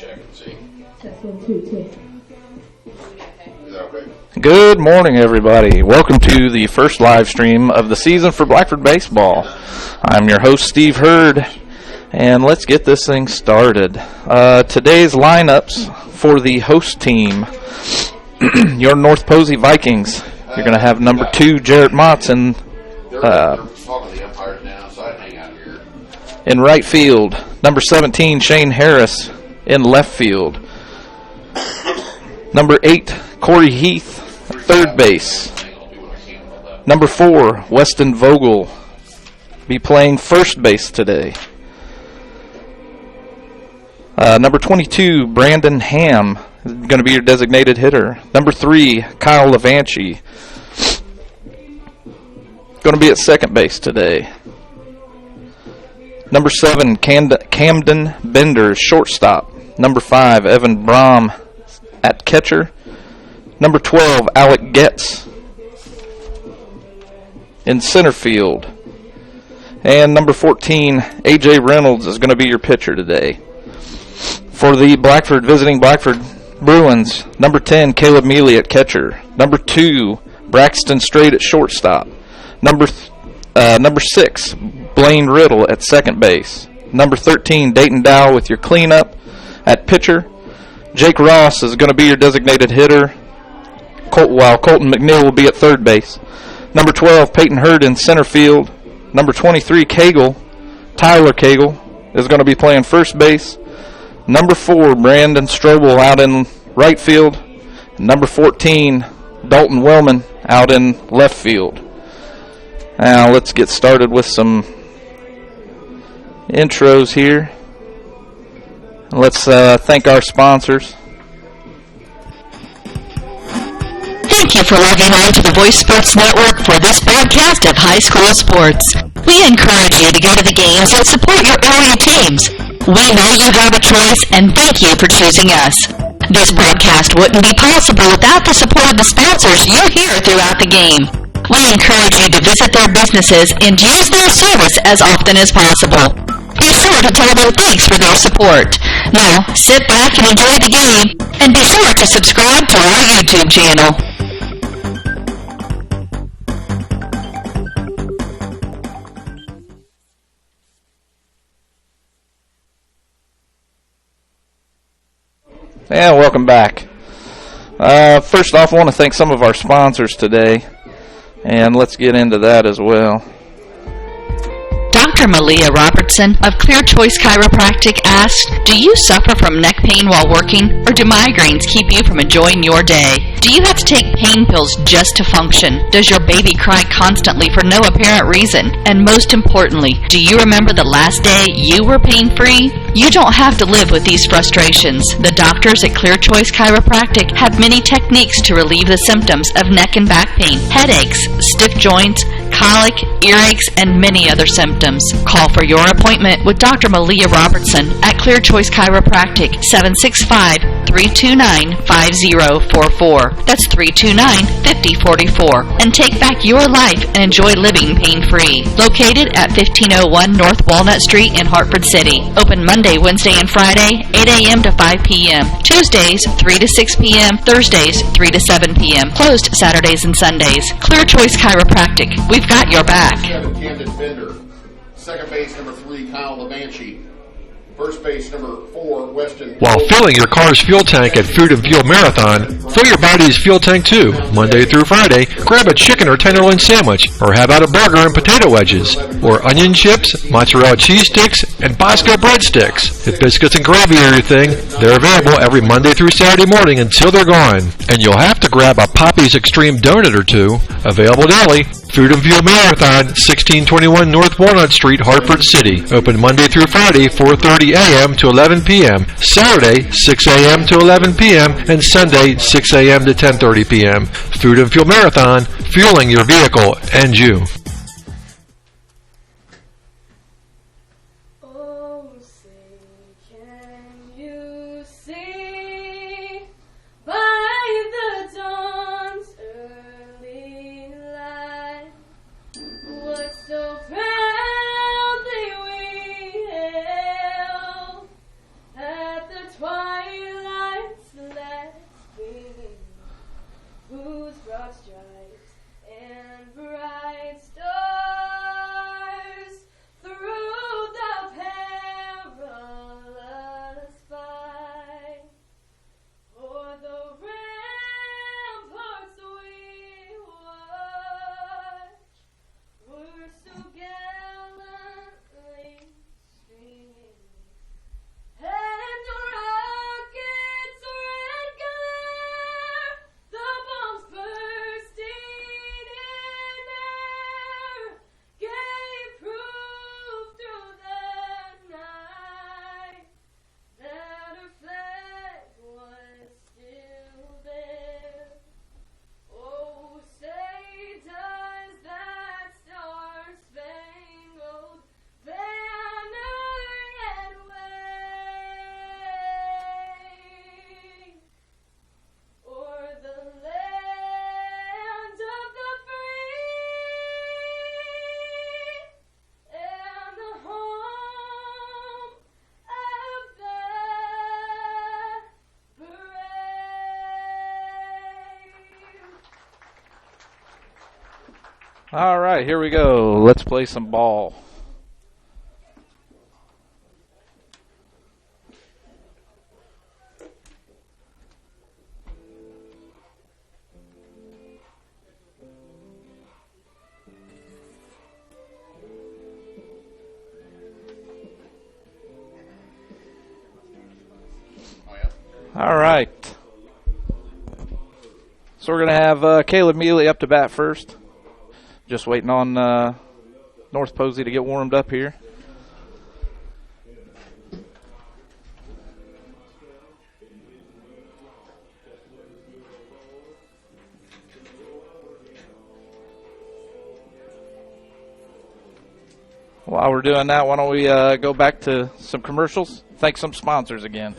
check and see. Test 1, 2, 2. Is that okay? Good morning, everybody. Welcome to the first live stream of the season for Blackford Baseball. I'm your host, Steve Hurd, and let's get this thing started. Today's lineups for the host team. Your North Posey Vikings. You're going to have number 2, Jarrett Motts, in right field. Number 17, Shane Harris, in left field. Number 8, Corey Heath, third base. Number 4, Weston Vogel, be playing first base today. Number 22, Brandon Ham, is going to be your designated hitter. Number 3, Kyle Levanchi, going to be at second base today. Number 7, Camden Bender, shortstop. Number 5, Evan Brom at catcher. Number 12, Alec Getz in center field. And number 14, A.J. Reynolds, is going to be your pitcher today. For the visiting Blackford Bruins, number 10, Caleb Mealy at catcher. Number 2, Braxton Strait at shortstop. Number 6, Blaine Riddle at second base. Number 13, Dayton Dow with your cleanup at pitcher. Jake Ross is going to be your designated hitter, while Colton McNeil will be at third base. Number 12, Peyton Hurd in center field. Number 23, Tyler Cagle, is going to be playing first base. Number 4, Brandon Strobel out in right field. Number 14, Dalton Wellman out in left field. Now let's get started with some intros here. Let's thank our sponsors. Thank you for logging on to the Voice Sports Network for this broadcast of high school sports. We encourage you to go to the games and support your area teams. We know you have a choice, and thank you for choosing us. This broadcast wouldn't be possible without the support of the sponsors you hear throughout the game. We encourage you to visit their businesses and use their service as often as possible. Be sure to tell them thanks for their support. Now, sit back and enjoy the game, and be sure to subscribe to our YouTube channel. And welcome back. First off, I want to thank some of our sponsors today, and let's get into that as well. Dr. Malia Robertson of Clear Choice Chiropractic asks, do you suffer from neck pain while working, or do migraines keep you from enjoying your day? Do you have to take pain pills just to function? Does your baby cry constantly for no apparent reason? And most importantly, do you remember the last day you were pain-free? You don't have to live with these frustrations. The doctors at Clear Choice Chiropractic have many techniques to relieve the symptoms of neck and back pain, headaches, stiff joints, colic, earaches, and many other symptoms. Call for your appointment with Dr. Malia Robertson at Clear Choice Chiropractic, 765-329-5044. That's 329-5044. And take back your life and enjoy living pain-free. Located at 1501 North Walnut Street in Hartford City. Open Monday, Wednesday, and Friday, 8 a.m. to 5 p.m. Tuesdays, 3 to 6 p.m. Thursdays, 3 to 7 p.m. Closed Saturdays and Sundays. Clear Choice Chiropractic. We've got your back. Camden Bender. Second base, number 3, Kyle Levanchi. First base, number 4, Weston. While filling your car's fuel tank at Food and Fuel Marathon, fill your body's fuel tank too. Monday through Friday, grab a chicken or tenderloin sandwich, or have out a burger and potato wedges, or onion chips, mozzarella cheese sticks, and Bosco breadsticks. If biscuits and gravy are your thing, they're available every Monday through Saturday morning until they're gone. And you'll have to grab a Poppy's Extreme donut or two, available daily. Food and Fuel Marathon, 1621 North Walnut Street, Hartford City. Open Monday through Friday, 4:30 a.m. to 11 p.m. Saturday, 6 a.m. to 11 p.m. and Sunday, 6 a.m. to 10:30 p.m. Food and Fuel Marathon, fueling your vehicle and you. Oh, say, can you see by the dawn's early light what so proudly we hailed at the twilight All right, here we go. Let's play some ball. All right. So we're going to have Caleb Mealy up to bat first. Just waiting on North Posey to get warmed up here. While we're doing that, why don't we go back to some commercials? Thank some sponsors again.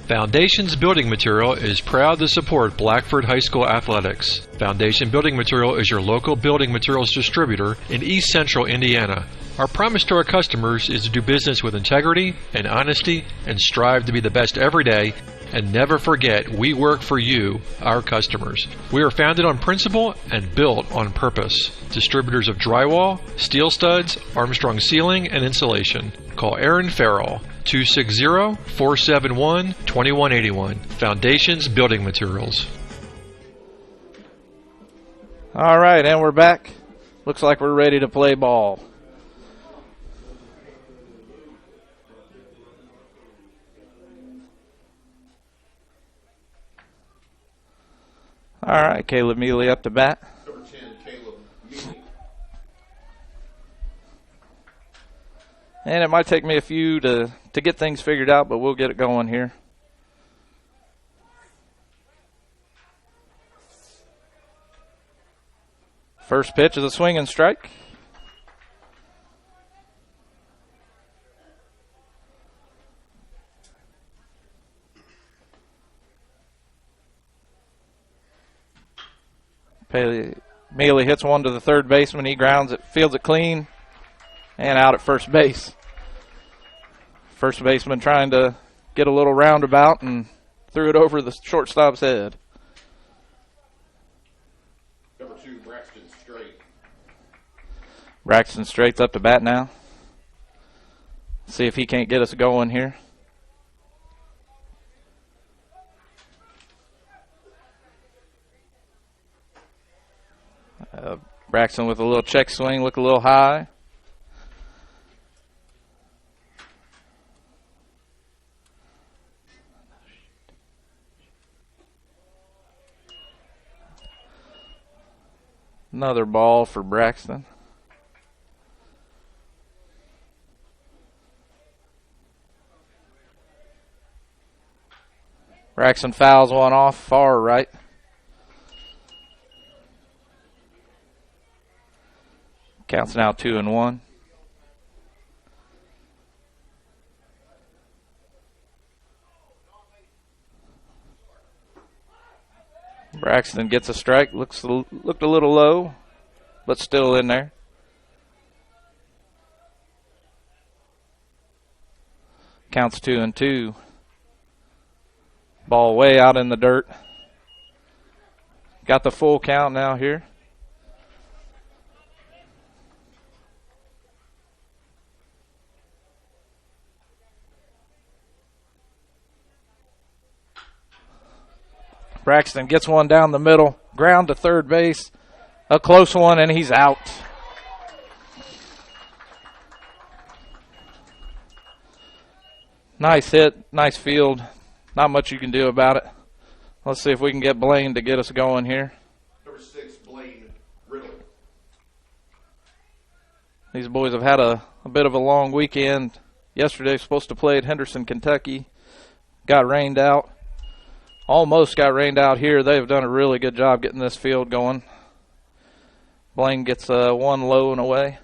Foundations Building Material is proud to support Blackford High School athletics. Foundation Building Material is your local building materials distributor in East Central Indiana. Our promise to our customers is to do business with integrity and honesty and strive to be the best every day. And never forget, we work for you, our customers. We are founded on principle and built on purpose. Distributors of drywall, steel studs, Armstrong ceiling, and insulation. Call Aaron Farrell, 260-471-2181. Foundations Building Materials. All right, and we're back. Looks like we're ready to play ball. All right, Caleb Mealy up to bat. Number 10, Caleb Mealy. And it might take me a few to get things figured out, but we'll get it going here. First pitch is a swing and strike. Mealy hits one to the third baseman. He grounds it, fields it clean, and out at first base. First baseman trying to get a little roundabout and threw it over the shortstop's head. Number 2, Braxton Straight. Braxton Straight's up to bat now. See if he can't get us going here. Braxton with a little check swing, look a little high. Another ball for Braxton. Braxton fouls one off far right. Counts now 2-1. Braxton gets a strike. Looked a little low, but still in there. Counts 2-2. Ball way out in the dirt. Got the full count now here. Braxton gets one down the middle, ground to third base, a close one, and he's out. Nice hit, nice field. Not much you can do about it. Let's see if we can get Blaine to get us going here. Number 6, Blaine Riddle. These boys have had a bit of a long weekend. Yesterday supposed to play at Henderson, Kentucky. Got rained out. Almost got rained out here. They've done a really good job getting this field going. Blaine gets one low and away.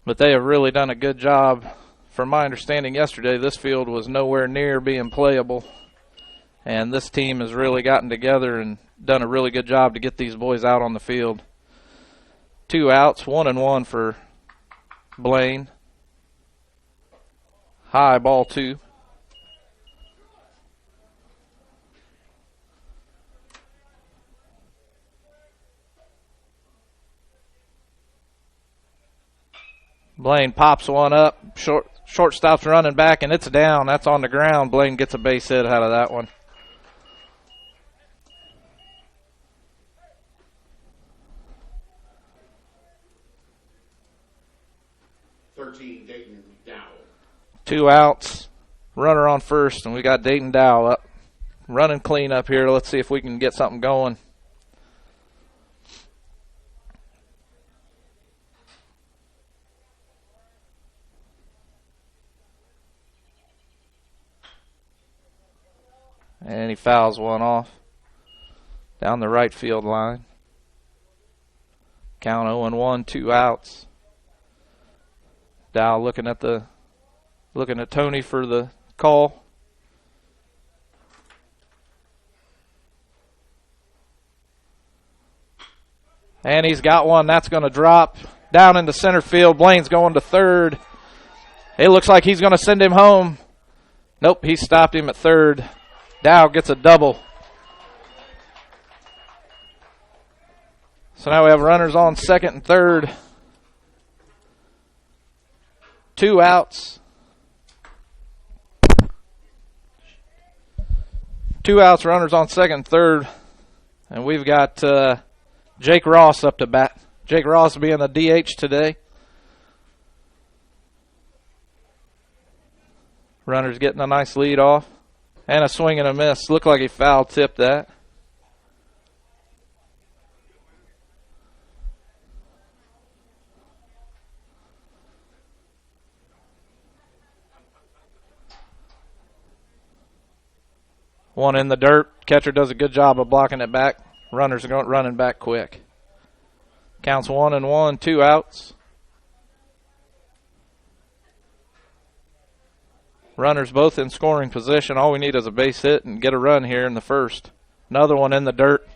But they have really done a good job. From my understanding yesterday, this field was nowhere near being playable. And this team has really gotten together and done a really good job to get these boys out on the field. 2 outs, 1-1 for Blaine. High ball 2. Blaine pops one up. Shortstop's running back, and it's down. That's on the ground. Blaine gets a base hit out of that one. Dayton Dow. 2 outs. Runner on first, and we got Dayton Dow up. Running clean up here. Let's see if we can get something going. And he fouls one off down the right field line. Count 0-1, 2 outs. Dow looking at Tony for the call. And he's got one. That's going to drop down into center field. Blaine's going to third. It looks like he's going to send him home. Nope, he stopped him at third. Dow gets a double. So now we have runners on second and third. 2 outs. 2 outs, runners on second and third. And we've got Jake Ross up to bat. Jake Ross being the DH today. Runner's getting a nice lead off. And a swing and a miss. Looked like he foul tipped that. One in the dirt. Catcher does a good job of blocking it back. Runners are running back quick. Counts 1-1, 2 outs. Runners both in scoring position. All we need is a base hit and get a run here in the first. Another one in the dirt.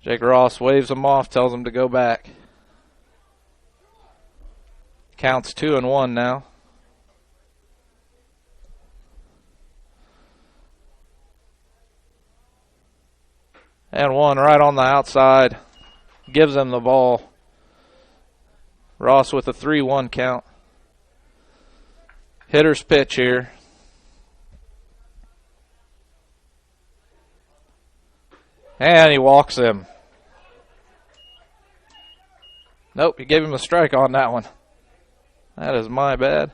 Jake Ross waves him off, tells him to go back. Counts 2-1 now. And one right on the outside. Gives him the ball. Ross with a 3-1 count. Hitter's pitch here. And he walks him. Nope, he gave him a strike on that one. That is my bad.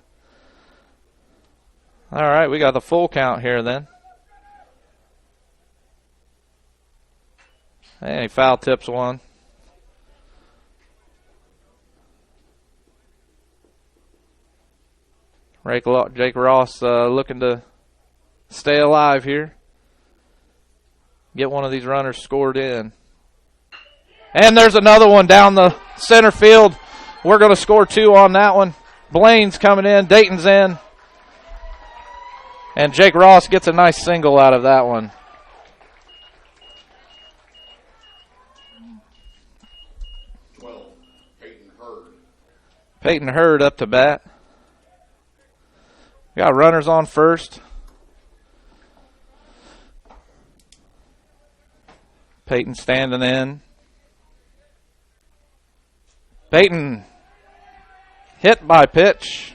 All right, we got the full count here then. And he foul tips one. Jake Ross looking to stay alive here. Get one of these runners scored in. And there's another one down the center field. We're going to score 2 on that one. Blaine's coming in. Dayton's in. And Jake Ross gets a nice single out of that one. Peyton Hurd up to bat. We got runners on first. Peyton standing in. Peyton hit by pitch.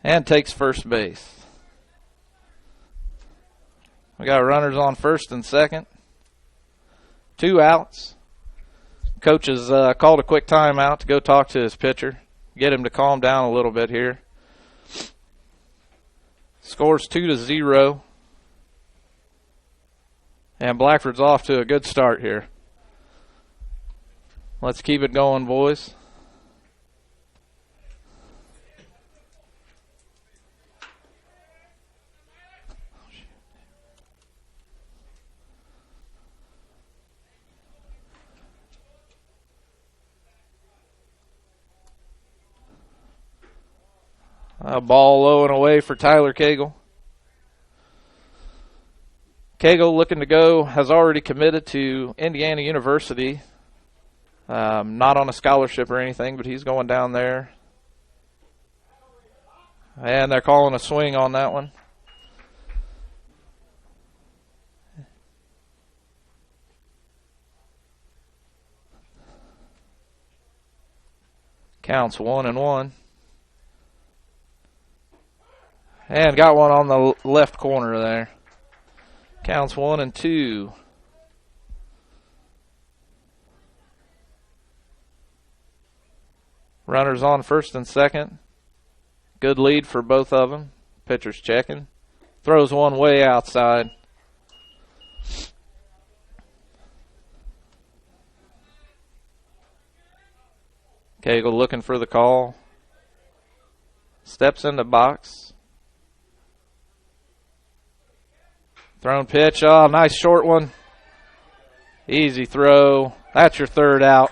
And takes first base. We got runners on first and second. 2 outs. Coach has called a quick timeout to go talk to his pitcher, get him to calm down a little bit here. Scores 2-0. And Blackford's off to a good start here. Let's keep it going, boys. A ball low and away for Tyler Cagle. Cagle looking to go, has already committed to Indiana University. Not on a scholarship or anything, but he's going down there. And they're calling a swing on that one. Counts 1-1. And got one on the left corner there. Counts 1-2. Runners on first and second. Good lead for both of them. Pitcher's checking. Throws one way outside. Cagle looking for the call. Steps in the box. Thrown pitch. Oh, nice short one. Easy throw. That's your third out.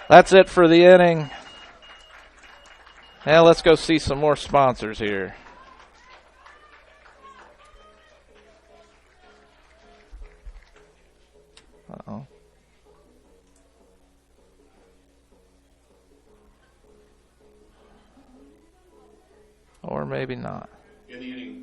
That's it for the inning. Now let's go see some more sponsors here. Uh-oh. Or maybe not. In the inning.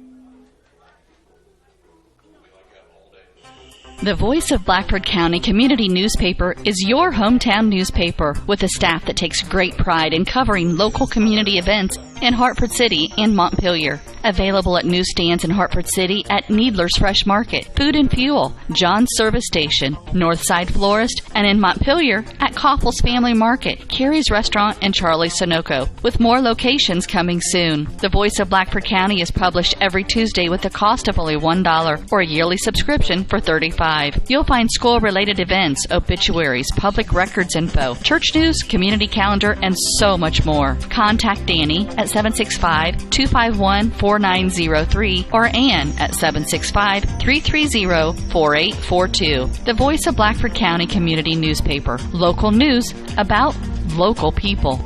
The Voice of Blackford County Community Newspaper is your hometown newspaper with a staff that takes great pride in covering local community events in Hartford City and Montpelier. Available at newsstands in Hartford City at Needler's Fresh Market, Food and Fuel, John's Service Station, Northside Florist, and in Montpelier at Koppel's Family Market, Carrie's Restaurant, and Charlie's Sunoco, with more locations coming soon. The Voice of Blackford County is published every Tuesday with a cost of only $1 or a yearly subscription for $35. You'll find school-related events, obituaries, public records info, church news, community calendar, and so much more. Contact Danny at 765-251-4903 or Ann at 765-330-4842. The Voice of Blackford County Community Newspaper. Local news about local people.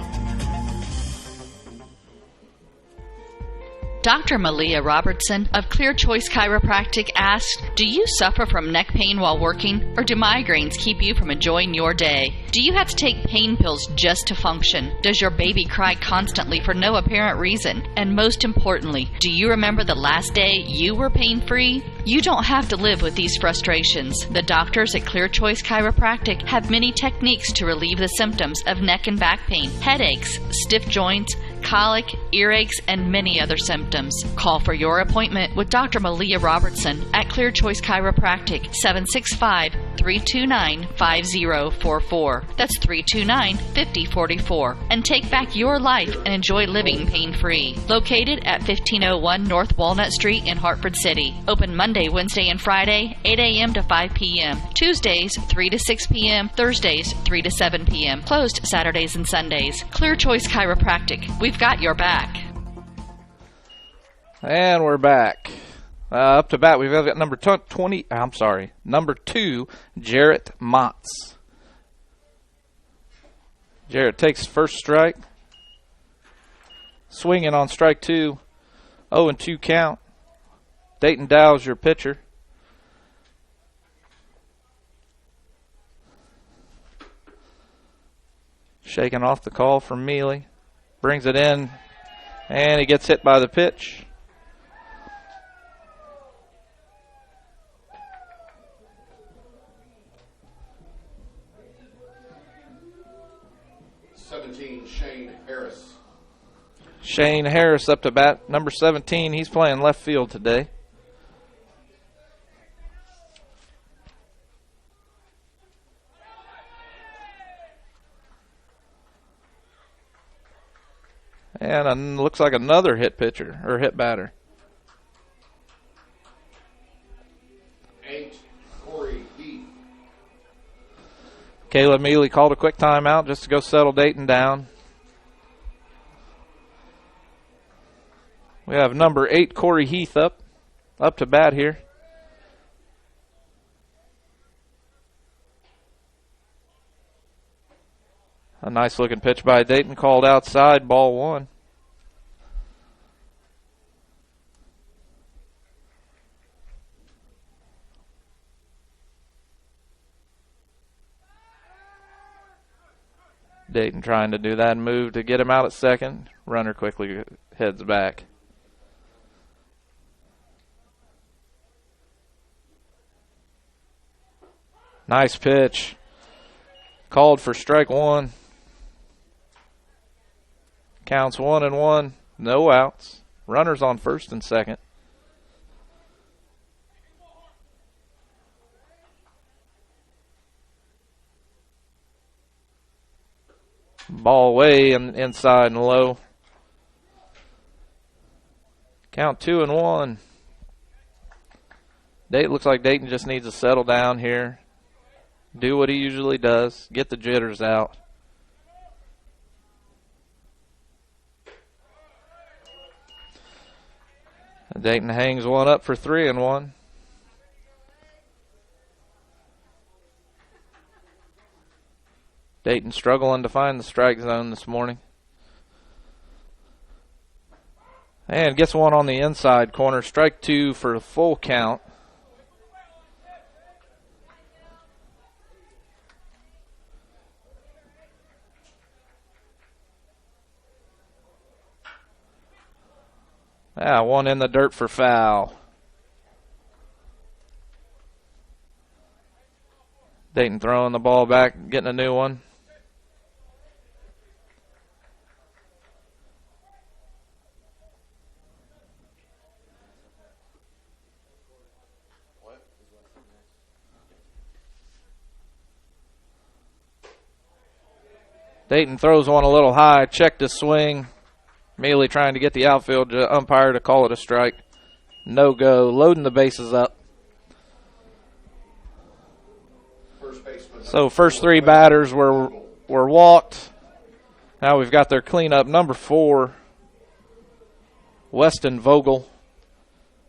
Dr. Malia Robertson of Clear Choice Chiropractic asks, do you suffer from neck pain while working, or do migraines keep you from enjoying your day? Do you have to take pain pills just to function? Does your baby cry constantly for no apparent reason? And most importantly, do you remember the last day you were pain-free? You don't have to live with these frustrations. The doctors at Clear Choice Chiropractic have many techniques to relieve the symptoms of neck and back pain, headaches, stiff joints, colic, earaches, and many other symptoms. Call for your appointment with Dr. Malia Robertson at Clear Choice Chiropractic, 765-329-5044. That's 329-5044. And take back your life and enjoy living pain-free. Located at 1501 North Walnut Street in Hartford City. Open Monday, Wednesday, and Friday, 8 a.m. to 5 p.m. Tuesdays, 3 to 6 p.m. Thursdays, 3 to 7 p.m. Closed Saturdays and Sundays. Clear Choice Chiropractic. We've got your back. And we're back. Up to bat, we've got number 2, Jarrett Motts. Jarrett takes first strike. Swinging on strike 2. 0-2 count. Dayton Dow's your pitcher. Shaking off the call from Mealy. Brings it in, and he gets hit by the pitch. Shane Harris up to bat, number 17. He's playing left field today. And looks like another hit pitcher, or hit batter. 8, Corey Heath. Caleb Mealy called a quick timeout just to go settle Dayton down. We have number 8, Corey Heath up to bat here. A nice looking pitch by Dayton, called outside, ball 1. Dayton trying to do that move to get him out at second. Runner quickly heads back. Nice pitch. Called for strike 1. Counts 1-1, no outs. Runners on first and second. Ball way inside and low. Count 2-1. Looks like Dayton just needs to settle down here. Do what he usually does. Get the jitters out. Dayton hangs one up for 3-1. Dayton struggling to find the strike zone this morning. And gets one on the inside corner. Strike 2 for a full count. One in the dirt for foul. Dayton throwing the ball back, getting a new one. Dayton throws one a little high, checked his swing. Immediately trying to get the outfield umpire to call it a strike. No go. Loading the bases up. So first 3 batters were walked. Now we've got their cleanup. Number 4, Weston Vogel.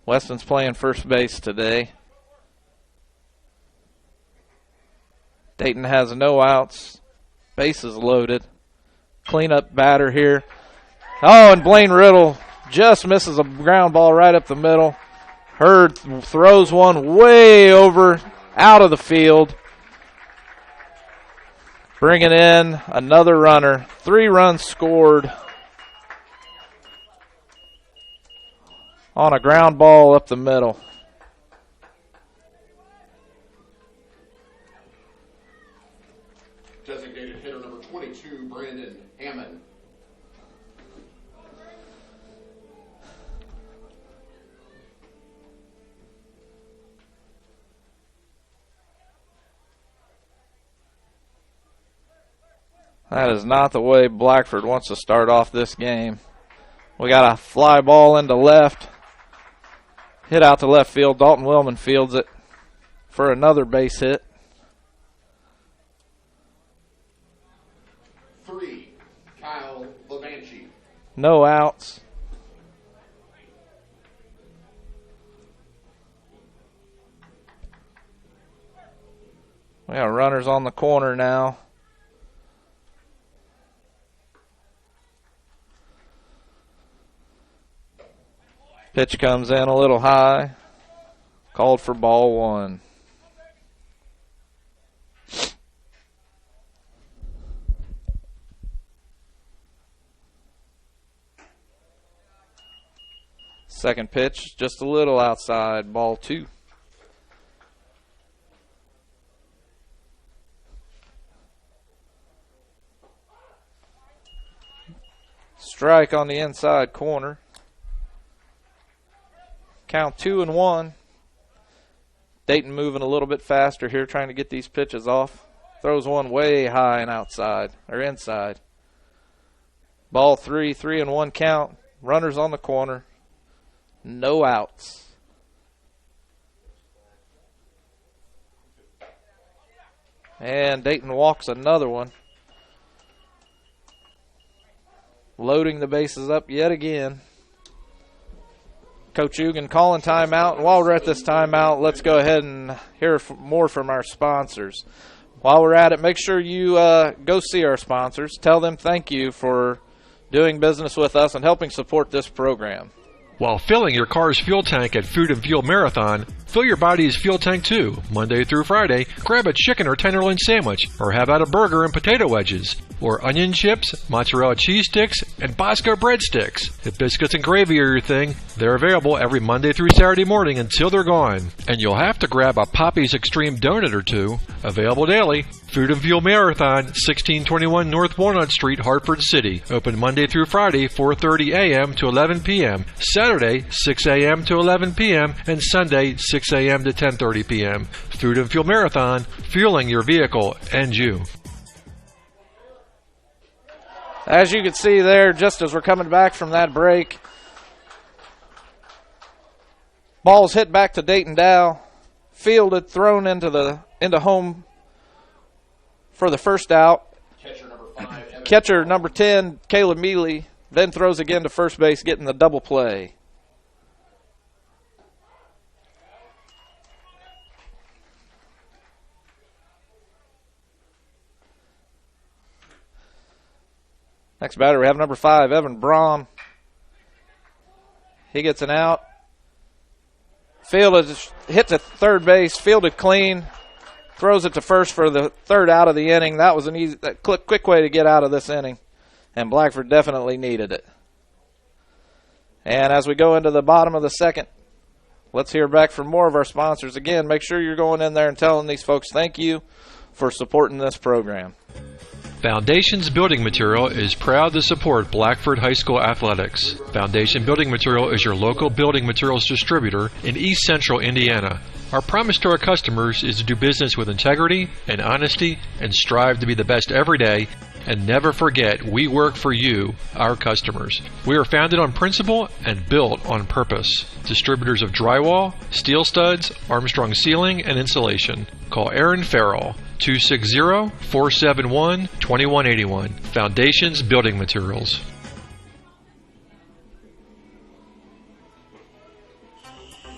Weston's playing first base today. Dayton has no outs. Bases loaded. Cleanup batter here. Oh, and Blaine Riddle just misses a ground ball right up the middle. Hurd throws one way over, out of the field. Bringing in another runner. 3 runs scored on a ground ball up the middle. Designated hitter number 22, Brandon Hammond. That is not the way Blackford wants to start off this game. We got a fly ball into left. Hit out to left field. Dalton Willman fields it for another base hit. 3, Kyle Levanchi. No outs. We got runners on the corner now. Pitch comes in a little high. Called for ball 1. Second pitch, just a little outside, ball 2. Strike on the inside corner. Count 2-1. Dayton moving a little bit faster here, trying to get these pitches off. Throws one way high and outside, or inside. Ball 3, 3-1 count. Runners on the corner. No outs. And Dayton walks another one. Loading the bases up yet again. Coach Ugan calling timeout. And while we're at this timeout, let's go ahead and hear more from our sponsors. While we're at it, make sure you go see our sponsors. Tell them thank you for doing business with us and helping support this program. While filling your car's fuel tank at Food and Fuel Marathon, fill your body's fuel tank too. Monday through Friday, grab a chicken or tenderloin sandwich or have out a burger and potato wedges. or onion chips, mozzarella cheese sticks, and Bosco breadsticks. If biscuits and gravy are your thing, they're available every Monday through Saturday morning until they're gone. And you'll have to grab a Poppy's Extreme donut or two, available daily. Food and Fuel Marathon, 1621 North Walnut Street, Hartford City. Open Monday through Friday, 4:30 a.m. to 11 p.m. Saturday, 6 a.m. to 11 p.m. and Sunday, 6 a.m. to 10:30 p.m. Food and Fuel Marathon, fueling your vehicle and you. As you can see there, just as we're coming back from that break, ball's hit back to Dayton Dow, fielded, thrown into home for the first out. Catcher number 10, Caleb Mealy, then throws again to first base, getting the double play. Next batter, we have number 5, Evan Braun. He gets an out. Fielded, hit to third base, fielded clean, throws it to first for the third out of the inning. That was an easy, quick way to get out of this inning, and Blackford definitely needed it. And as we go into the bottom of the second, let's hear back from more of our sponsors. Again, make sure you're going in there and telling these folks thank you for supporting this program. Foundations Building Material is proud to support Blackford High School athletics. Foundation Building Material is your local building materials distributor in East Central Indiana. Our promise to our customers is to do business with integrity and honesty and strive to be the best every day, and never forget we work for you, our customers. We are founded on principle and built on purpose. Distributors of drywall, steel studs, Armstrong ceiling, and insulation. Call Aaron Farrell, 260-471-2181. Foundations Building Materials.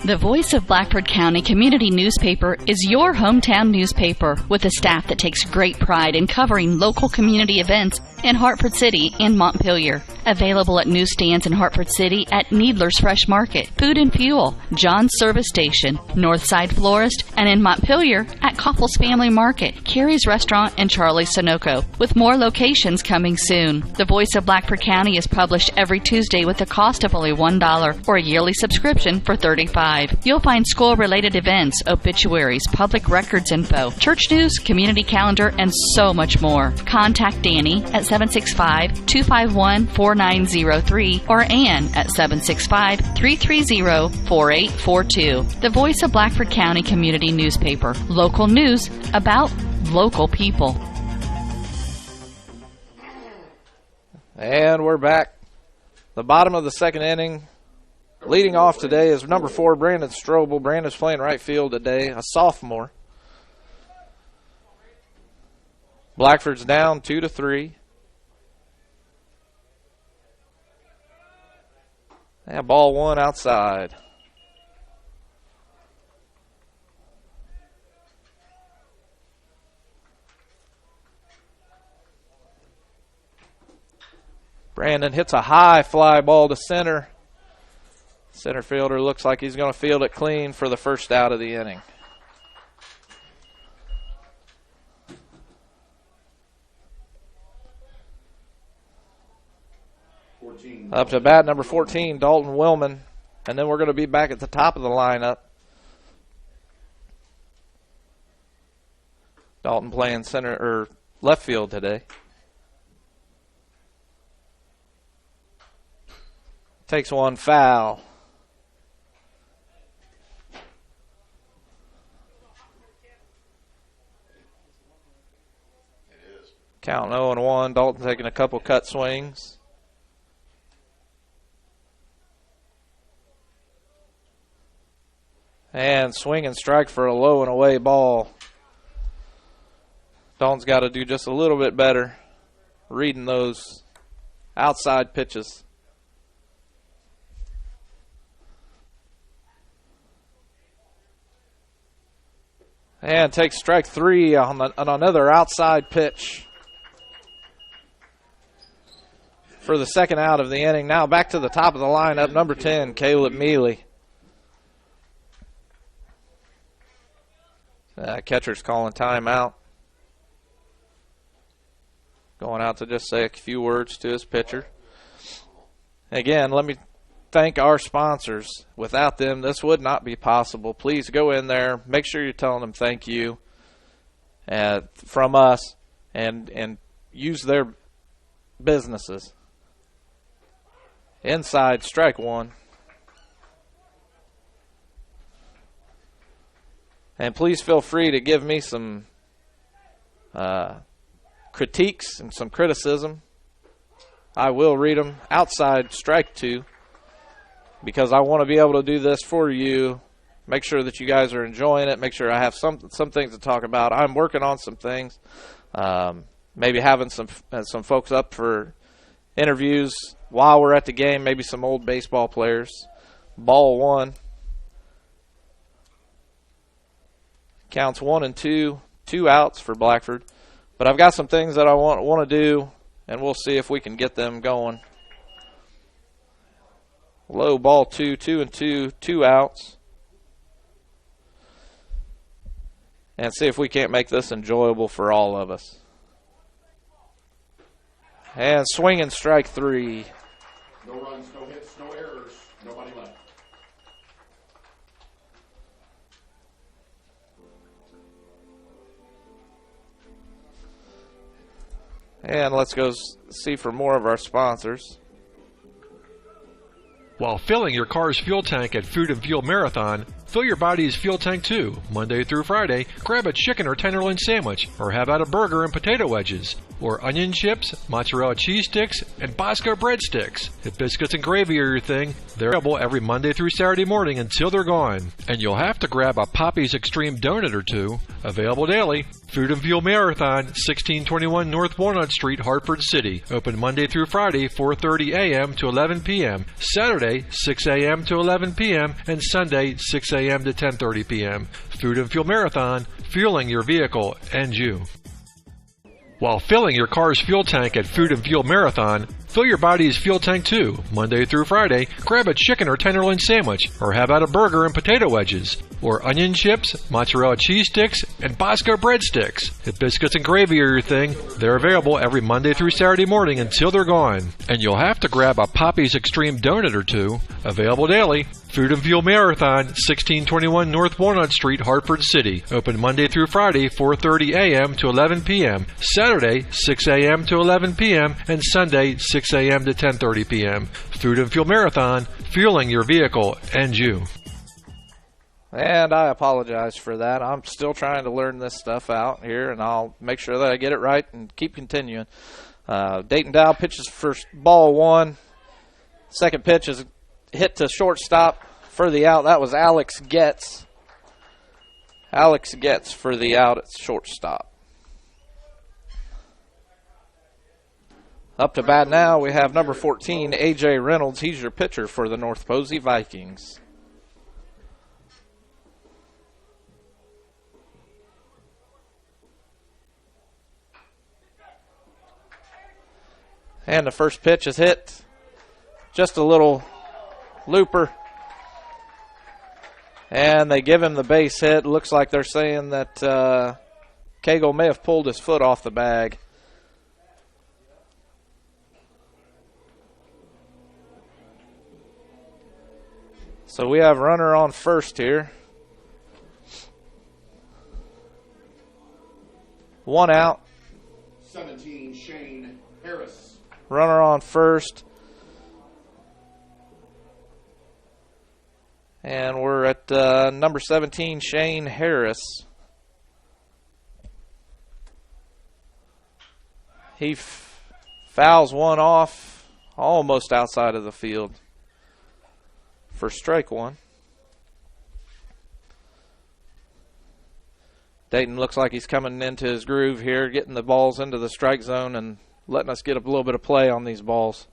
The Voice of Blackford County Community Newspaper is your hometown newspaper with a staff that takes great pride in covering local community events in Hartford City and Montpelier. Available at newsstands in Hartford City at Needler's Fresh Market, Food and Fuel, John's Service Station, Northside Florist, and in Montpelier at Koppel's Family Market, Carrie's Restaurant, and Charlie's Sunoco, with more locations coming soon. The Voice of Blackford County is published every Tuesday with a cost of only $1 or a yearly subscription for $35. You'll find school-related events, obituaries, public records info, church news, community calendar, and so much more. Contact Danny at 765-251-4903 or Ann at 765-330-4842. The Voice of Blackford County Community Newspaper. Local news about local people. And we're back. The bottom of the second inning. Leading off today is number 4, Brandon Strobel. Brandon's playing right field today, a sophomore. Blackford's down 2-3. And ball 1 outside. Brandon hits a high fly ball to center. Center fielder looks like he's going to field it clean for the first out of the inning. Up to bat number 14, Dalton Willman. And then we're going to be back at the top of the lineup. Dalton playing center or left field today. Takes one foul. Counting 0-1. Dalton taking a couple cut swings. And swing and strike for a low and away ball. Dalton's got to do just a little bit better reading those outside pitches. And takes strike 3 on another outside pitch for the second out of the inning. Now back to the top of the lineup, number 10, Caleb Mealy. Catcher's calling timeout. going out to just say a few words to his pitcher. Again, let me thank our sponsors. Without them, this would not be possible. Please go in there. Make sure you're telling them thank you from us, and use their businesses. Inside, strike one. And please feel free to give me some critiques and some criticism. I will read them. Outside, strike two, because I want to be able to do this for you. Make sure that you guys are enjoying it. Make sure I have some things to talk about. I'm working on some things. Maybe having some folks up for interviews while we're at the game. Maybe some old baseball players. Ball one. Counts 1 and 2. 2 outs for Blackford. But I've got some things that I want to do, and we'll see if we can get them going. Low ball 2. 2 and 2. 2 outs. And see if we can't make this enjoyable for all of us. And swing and strike 3. No runs, no hits, no errors, nobody left. And let's go see for more of our sponsors. While filling your car's fuel tank at Food and Fuel Marathon, fill your body's fuel tank too. Monday through Friday, grab a chicken or tenderloin sandwich, or have out a burger and potato wedges, or onion chips, mozzarella cheese sticks, and Bosco breadsticks. If biscuits and gravy are your thing, they're available every Monday through Saturday morning until they're gone. And you'll have to grab a Poppy's Extreme donut or two. Available daily. Food and Fuel Marathon, 1621 North Walnut Street, Hartford City. Open Monday through Friday, 4:30 a.m. to 11 p.m. Saturday, 6 a.m. to 11 p.m. and Sunday, 6 a.m. to 10:30 p.m. Food and Fuel Marathon, fueling your vehicle and you. While filling your car's fuel tank at Food and Fuel Marathon, fill your body's fuel tank too. Monday through Friday, grab a chicken or tenderloin sandwich, or have out a burger and potato wedges, or onion chips, mozzarella cheese sticks, and Bosco breadsticks. If biscuits and gravy are your thing, they're available every Monday through Saturday morning until they're gone. And you'll have to grab a Poppy's Extreme donut or two. Available daily. Food and Fuel Marathon, 1621 North Walnut Street, Hartford City. Open Monday through Friday, 4:30 a.m. to 11 p.m. Saturday, 6 a.m. to 11 p.m. and Sunday, 6 a.m. to 10:30 p.m. Food and Fuel Marathon, fueling your vehicle and you. And I apologize for that. I'm still trying to learn this stuff out here, and I'll make sure that I get it right and keep continuing. Dayton Dow pitches first, ball 1. Second pitch is hit to shortstop for the out. That was Alex Getz. Alex Getz for the out at shortstop. Up to bat now, we have number 14, A.J. Reynolds. He's your pitcher for the North Posey Vikings. And the first pitch is hit. Just a little looper. And they give him the base hit. Looks like they're saying that Cagle may have pulled his foot off the bag. So we have runner on first here. 1 out. 17, Shane Harris. Runner on first. And we're at number 17, Shane Harris. He fouls one off almost outside of the field for strike 1. Dayton looks like he's coming into his groove here, getting the balls into the strike zone and letting us get a little bit of play on these balls.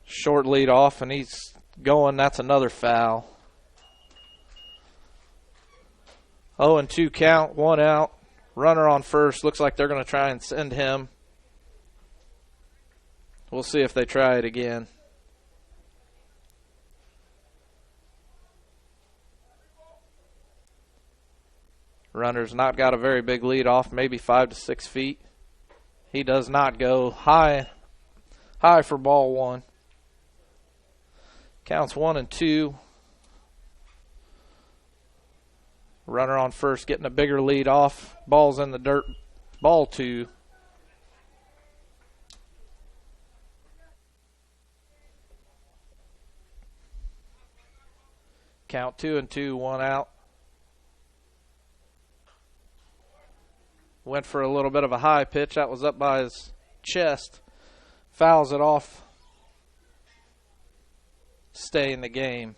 Short lead off, and he's going. That's another foul. 0-2 count, 1 out. Runner on first. Looks like they're going to try and send him. We'll see if they try it again. Runner's not got a very big lead off, maybe 5 to 6 feet. He does not go high for ball one. Counts 1-2. Runner on first getting a bigger lead off. Ball's in the dirt. Ball two. Count 2-2, 1 out. Went for a little bit of a high pitch. That was up by his chest. Fouls it off. Stay in the game.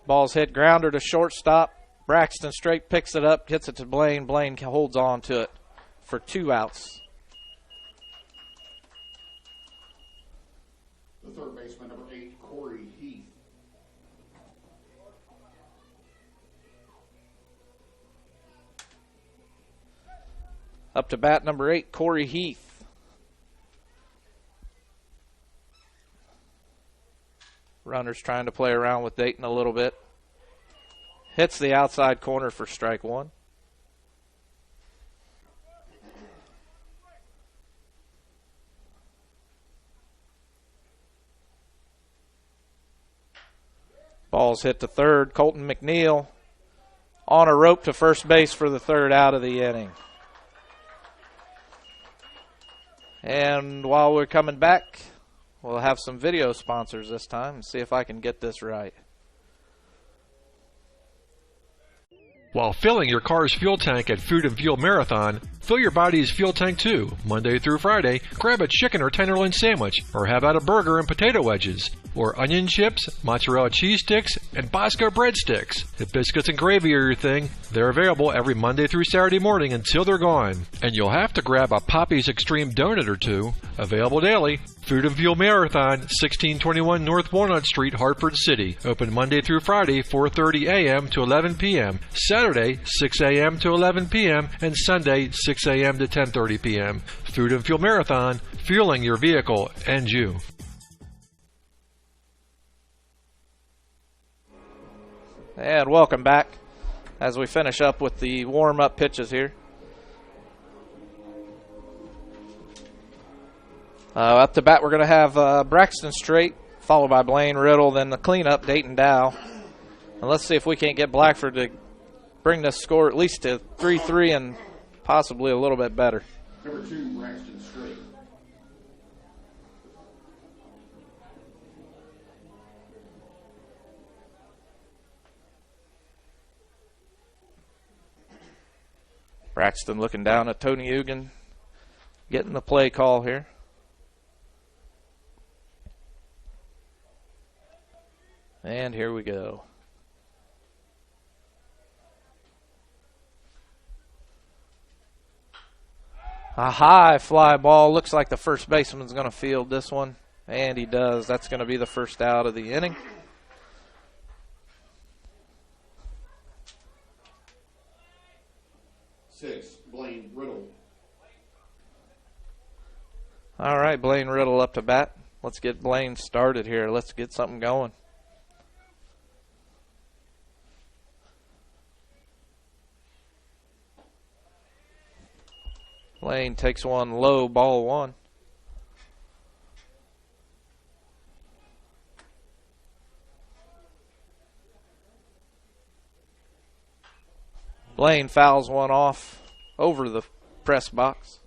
Ball's hit grounder to shortstop. Braxton Straight picks it up, gets it to Blaine. Blaine holds on to it for 2 outs. The third baseman, number 8, Corey Heath. Up to bat, number 8, Corey Heath. Runner's trying to play around with Dayton a little bit. Hits the outside corner for strike one. Ball's hit to third. Colton McNeil on a rope to first base for the third out of the inning. And while we're coming back, we'll have some video sponsors this time and see if I can get this right. While filling your car's fuel tank at Food and Fuel Marathon, fill your body's fuel tank too. Monday through Friday, grab a chicken or tenderloin sandwich, or have out a burger and potato wedges, or onion chips, mozzarella cheese sticks, and Bosco breadsticks. If biscuits and gravy are your thing, they're available every Monday through Saturday morning until they're gone. And you'll have to grab a Poppy's Extreme donut or two, available daily. Food and Fuel Marathon, 1621 North Walnut Street, Hartford City. Open Monday through Friday, 4:30 a.m. to 11 p.m. Saturday, 6 a.m. to 11 p.m. and Sunday, 6 a.m. to 10:30 p.m. Food and Fuel Marathon, fueling your vehicle and you. And welcome back as we finish up with the warm-up pitches here. Up to bat, we're going to have Braxton Straight, followed by Blaine Riddle, then the cleanup, Dayton Dow. And let's see if we can't get Blackford to bring this score at least to 3-3 and possibly a little bit better. Number 2, Braxton Straight. Braxton looking down at Tony Ugan, getting the play call here. And here we go. A high fly ball. Looks like the first baseman's going to field this one. And he does. That's going to be the first out of the inning. Blaine Riddle. All right, Blaine Riddle up to bat. Let's get Blaine started here. Let's get something going. Blaine takes one low, ball one. Blaine fouls one off over the press box.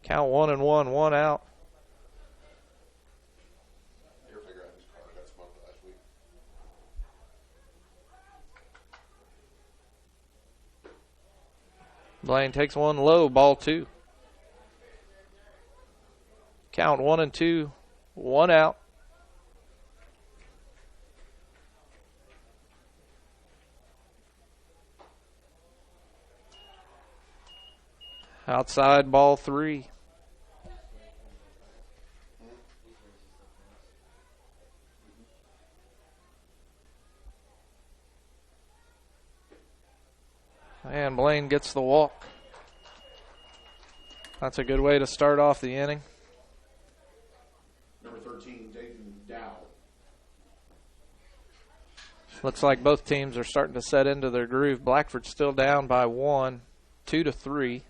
Count 1-1, 1 out. Blaine takes one low, ball two. Count 1-2, 1 out. Outside, ball three. And Blaine gets the walk. That's a good way to start off the inning. Number 13, Dayton Dow. Looks like both teams are starting to set into their groove. Blackford's still down by 1, 2-3.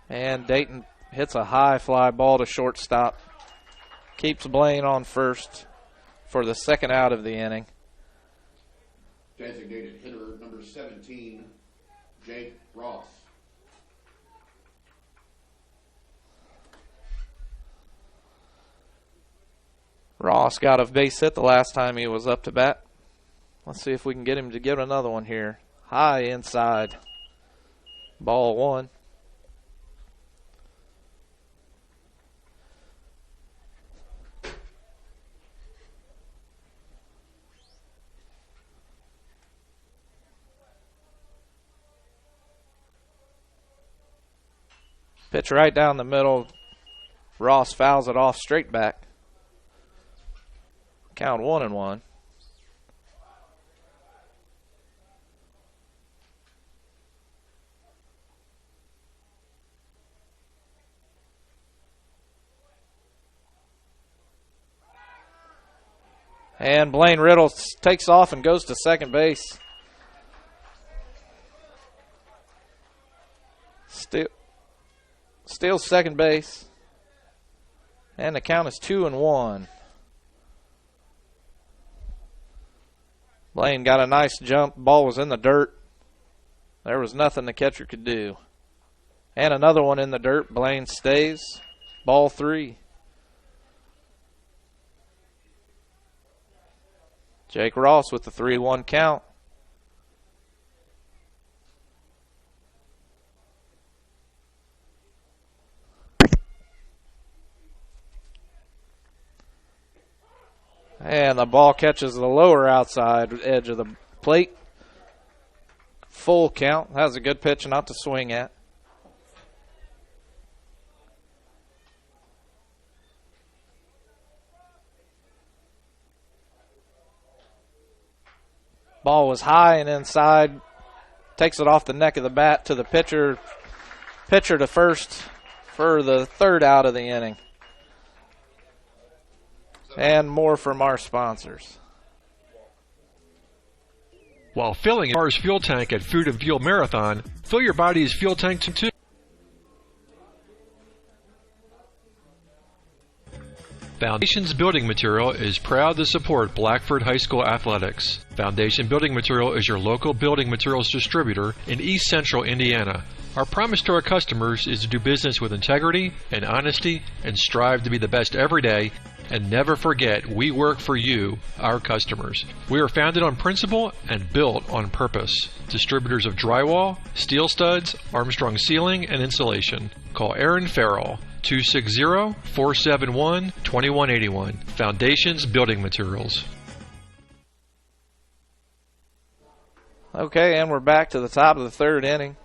And Dayton hits a high fly ball to shortstop. Keeps Blaine on first for the second out of the inning. Designated hitter number 17, Jake Ross. Ross got a base hit the last time he was up to bat. Let's see if we can get him to get another one here. High inside. Ball 1. Pitch right down the middle. Ross fouls it off straight back. Count 1-1. And Blaine Riddle takes off and goes to second base. Steals second base. And the count is 2-1. Blaine got a nice jump. Ball was in the dirt. There was nothing the catcher could do. And another one in the dirt. Blaine stays. Ball 3. Jake Ross with the 3-1 count. And the ball catches the lower outside edge of the plate. Full count. That was a good pitch not to swing at. Ball was high and inside. Takes it off the neck of the bat to the pitcher. Pitcher to first for the third out of the inning. And more from our sponsors. While filling your car's fuel tank at Food and Fuel Marathon, fill your body's fuel tank too. Foundation's Building Material is proud to support Blackford High School athletics. Foundation Building Material is your local building materials distributor in East Central Indiana. Our promise to our customers is to do business with integrity and honesty and strive to be the best every day. And never forget, we work for you, our customers. We are founded on principle and built on purpose. Distributors of drywall, steel studs, Armstrong ceiling, and insulation. Call Aaron Farrell, 260-471-2181. Foundations Building Materials. Okay, and we're back to the top of the third inning.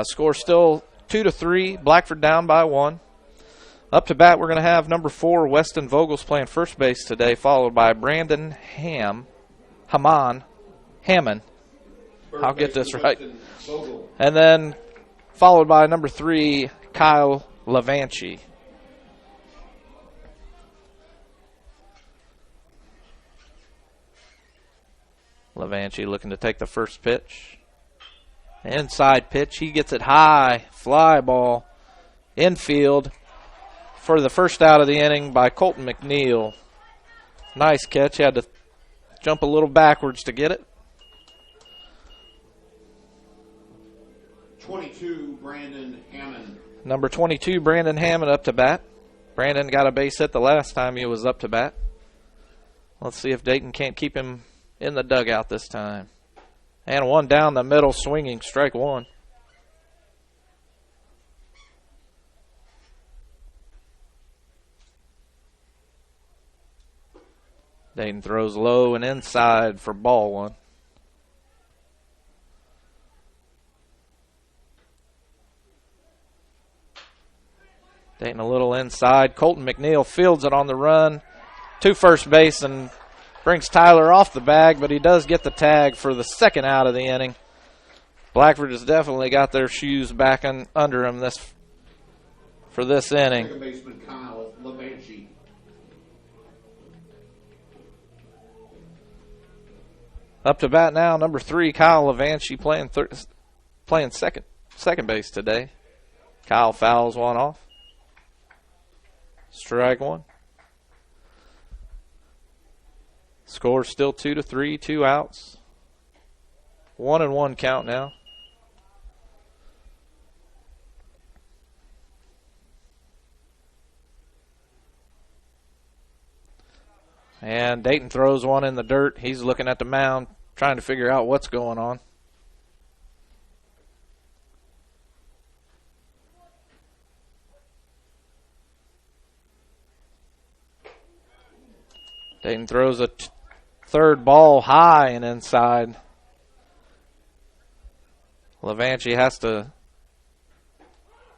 Score still 2-3. Blackford down by 1. Up to bat, we're going to have number 4, Weston Vogels, playing first base today, followed by Brandon Hammond. I'll get this right. And then followed by number 3, Kyle Levanchi. Levanchi looking to take the first pitch. Inside pitch, he gets it high, fly ball, infield for the first out of the inning by Colton McNeil. Nice catch, had to jump a little backwards to get it. 22, Brandon Hammond. Number 22, Brandon Hammond up to bat. Brandon got a base hit the last time he was up to bat. Let's see if Dayton can't keep him in the dugout this time. And one down the middle, swinging, strike 1. Dayton throws low and inside for ball 1. Dayton a little inside. Colton McNeil fields it on the run to first base and brings Tyler off the bag, but he does get the tag for the second out of the inning. Blackford has definitely got their shoes back under him this for this inning. Second baseman Kyle LeBanchi. Up to bat now, number 3, Kyle Levanchi, playing second base today. Kyle fouls one off. Strike one. Score still 2-3, 2 outs. 1-1 count now. And Dayton throws one in the dirt. He's looking at the mound, trying to figure out what's going on. Dayton throws a third ball high and inside. Levanchi has to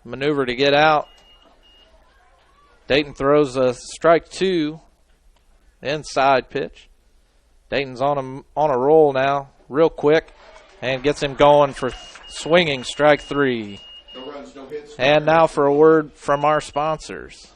maneuver to get out. Dayton throws a strike 2. Inside pitch. Dayton's on a roll now, real quick, and gets him going for swinging strike 3. No runs, no hits. And now for a word from our sponsors.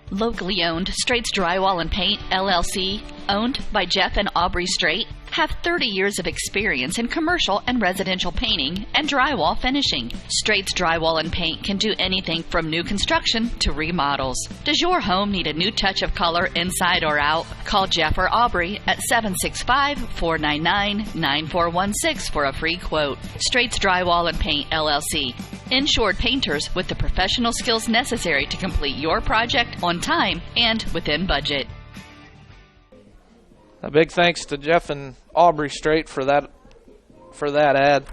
Locally owned, Straits Drywall and Paint, LLC, owned by Jeff and Aubrey Strait, have 30 years of experience in commercial and residential painting and drywall finishing. Straits Drywall and Paint can do anything from new construction to remodels. Does your home need a new touch of color inside or out? Call Jeff or Aubrey at 765-499-9416 for a free quote. Straits Drywall and Paint, LLC. Insured painters with the professional skills necessary to complete your project on time and within budget. A big thanks to Jeff and Aubrey Strait for that ad.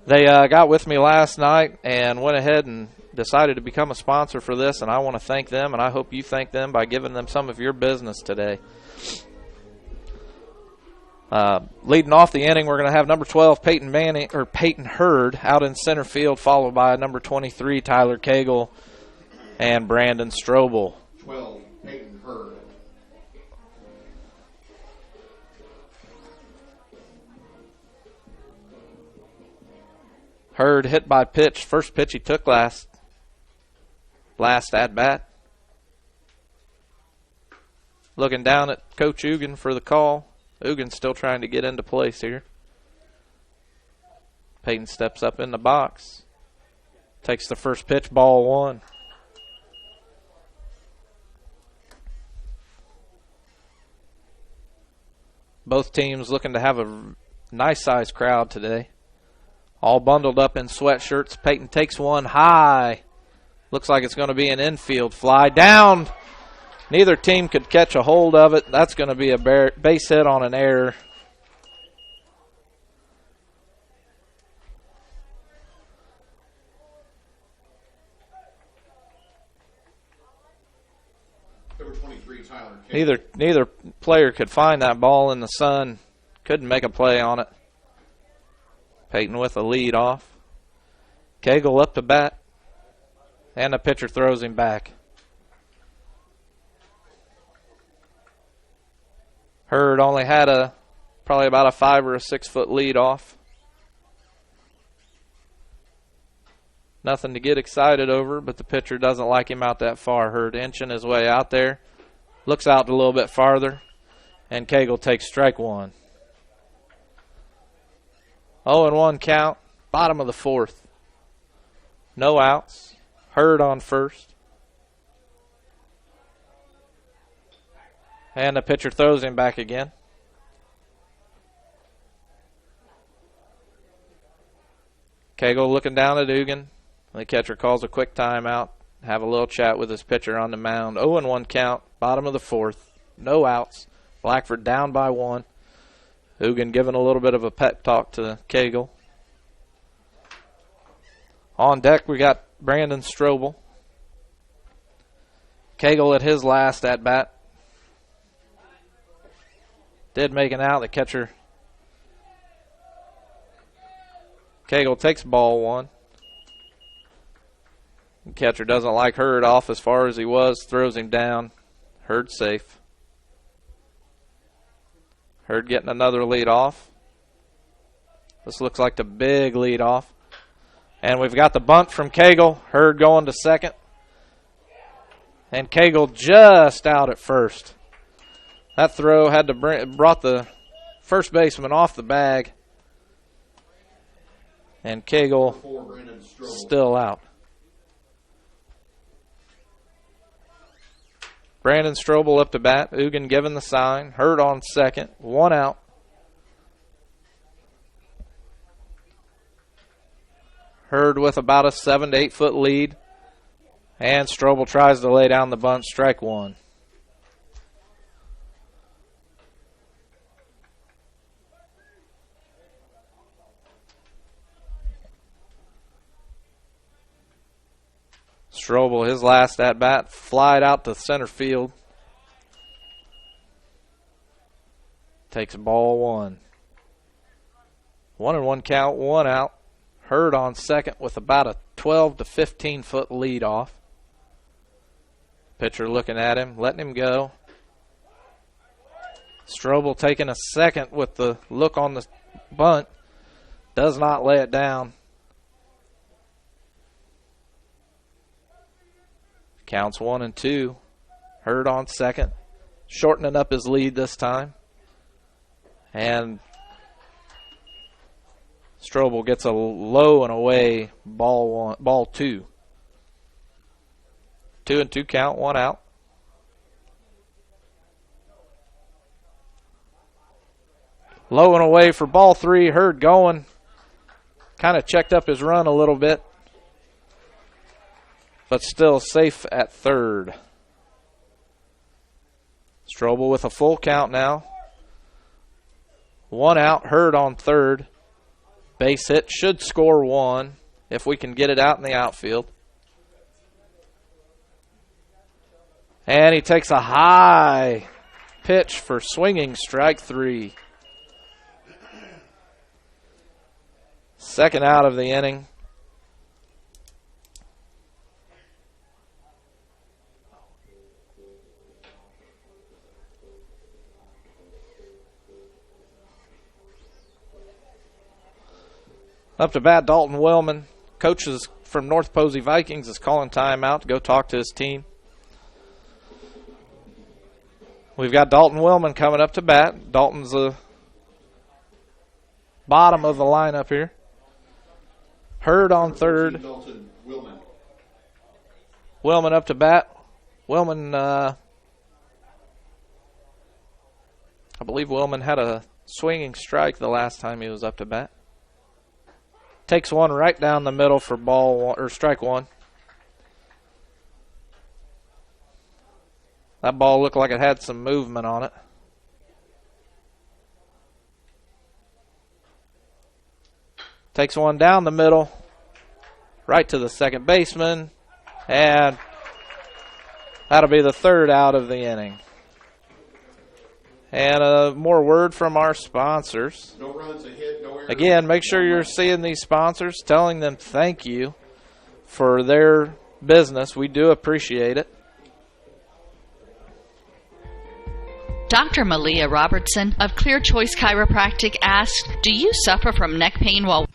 They got with me last night and went ahead and decided to become a sponsor for this, and I want to thank them, and I hope you thank them by giving them some of your business today. Leading off the inning, we're going to have number 12, Peyton Hurd, out in center field, followed by number 23, Tyler Cagle, and Brandon Strobel. 12, Peyton Hurd. Hurd hit by pitch. First pitch he took last at bat. Looking down at Coach Ugan for the call. Ugan's still trying to get into place here. Peyton steps up in the box. Takes the first pitch, ball 1. Both teams looking to have a nice-sized crowd today. All bundled up in sweatshirts. Peyton takes one high. Looks like it's going to be an infield fly. Down. Neither team could catch a hold of it. That's going to be a base hit on an error. Number 23, Tyler Cagle. Neither player could find that ball in the sun. Couldn't make a play on it. Peyton with a lead off. Cagle up to bat. And the pitcher throws him back. Hurd only had probably about a 5 or a 6 foot lead off. Nothing to get excited over, but the pitcher doesn't like him out that far. Hurd inching his way out there. Looks out a little bit farther. And Cagle takes strike 1. 0-1 count. Bottom of the 4th. No outs. Hurd on first. And the pitcher throws him back again. Cagle looking down at Ugan. The catcher calls a quick timeout. Have a little chat with his pitcher on the mound. 0-1 count. Bottom of the 4th. No outs. Blackford down by 1. Ugan giving a little bit of a pep talk to Cagle. On deck we got Brandon Strobel. Cagle at his last at bat. Did make an out. The catcher. Cagle takes ball 1. The catcher doesn't like Hurd off as far as he was. Throws him down. Hurd safe. Hurd getting another lead off. This looks like the big lead off. And we've got the bunt from Cagle. Hurd going to second. And Cagle just out at first. That throw had to brought the first baseman off the bag. And Cagle still out. Brandon Strobel up to bat. Ugan giving the sign. Hurd on second. 1 out. Hurd with about a 7 to 8 foot lead. And Strobel tries to lay down the bunt. Strike 1. Strobel, his last at bat, flied out to center field. Takes ball 1. 1-1 count, 1 out. Hurd on second with about a 12 to 15 foot lead off. Pitcher looking at him, letting him go. Strobel taking a second with the look on the bunt. Does not lay it down. Counts 1-2. Hurd on second. Shortening up his lead this time. And Strobel gets a low and away ball 2. 2-2 count, 1 out. Low and away for ball 3. Hurd going. Kind of checked up his run a little bit. But still safe at third. Strobel with a full count now. 1 out, Hurd on third. Base hit should score 1 if we can get it out in the outfield. And he takes a high pitch for swinging strike 3. Second out of the inning. Up to bat, Dalton Wellman. Coaches from North Posey Vikings is calling timeout to go talk to his team. We've got Dalton Wellman coming up to bat. Dalton's the bottom of the lineup here. Hurd on third. Wellman up to bat. Wellman, I believe Wellman had a swinging strike the last time he was up to bat. Takes one right down the middle for ball 1 or strike 1. That ball looked like it had some movement on it. Takes one down the middle, right to the second baseman, and that'll be the third out of the inning. And more word from our sponsors. No runs, a hit, no errors. Again, make sure you're seeing these sponsors, telling them thank you for their business. We do appreciate it. Dr. Malia Robertson of Clear Choice Chiropractic asked, do you suffer from neck pain while...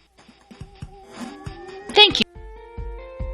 Thank you.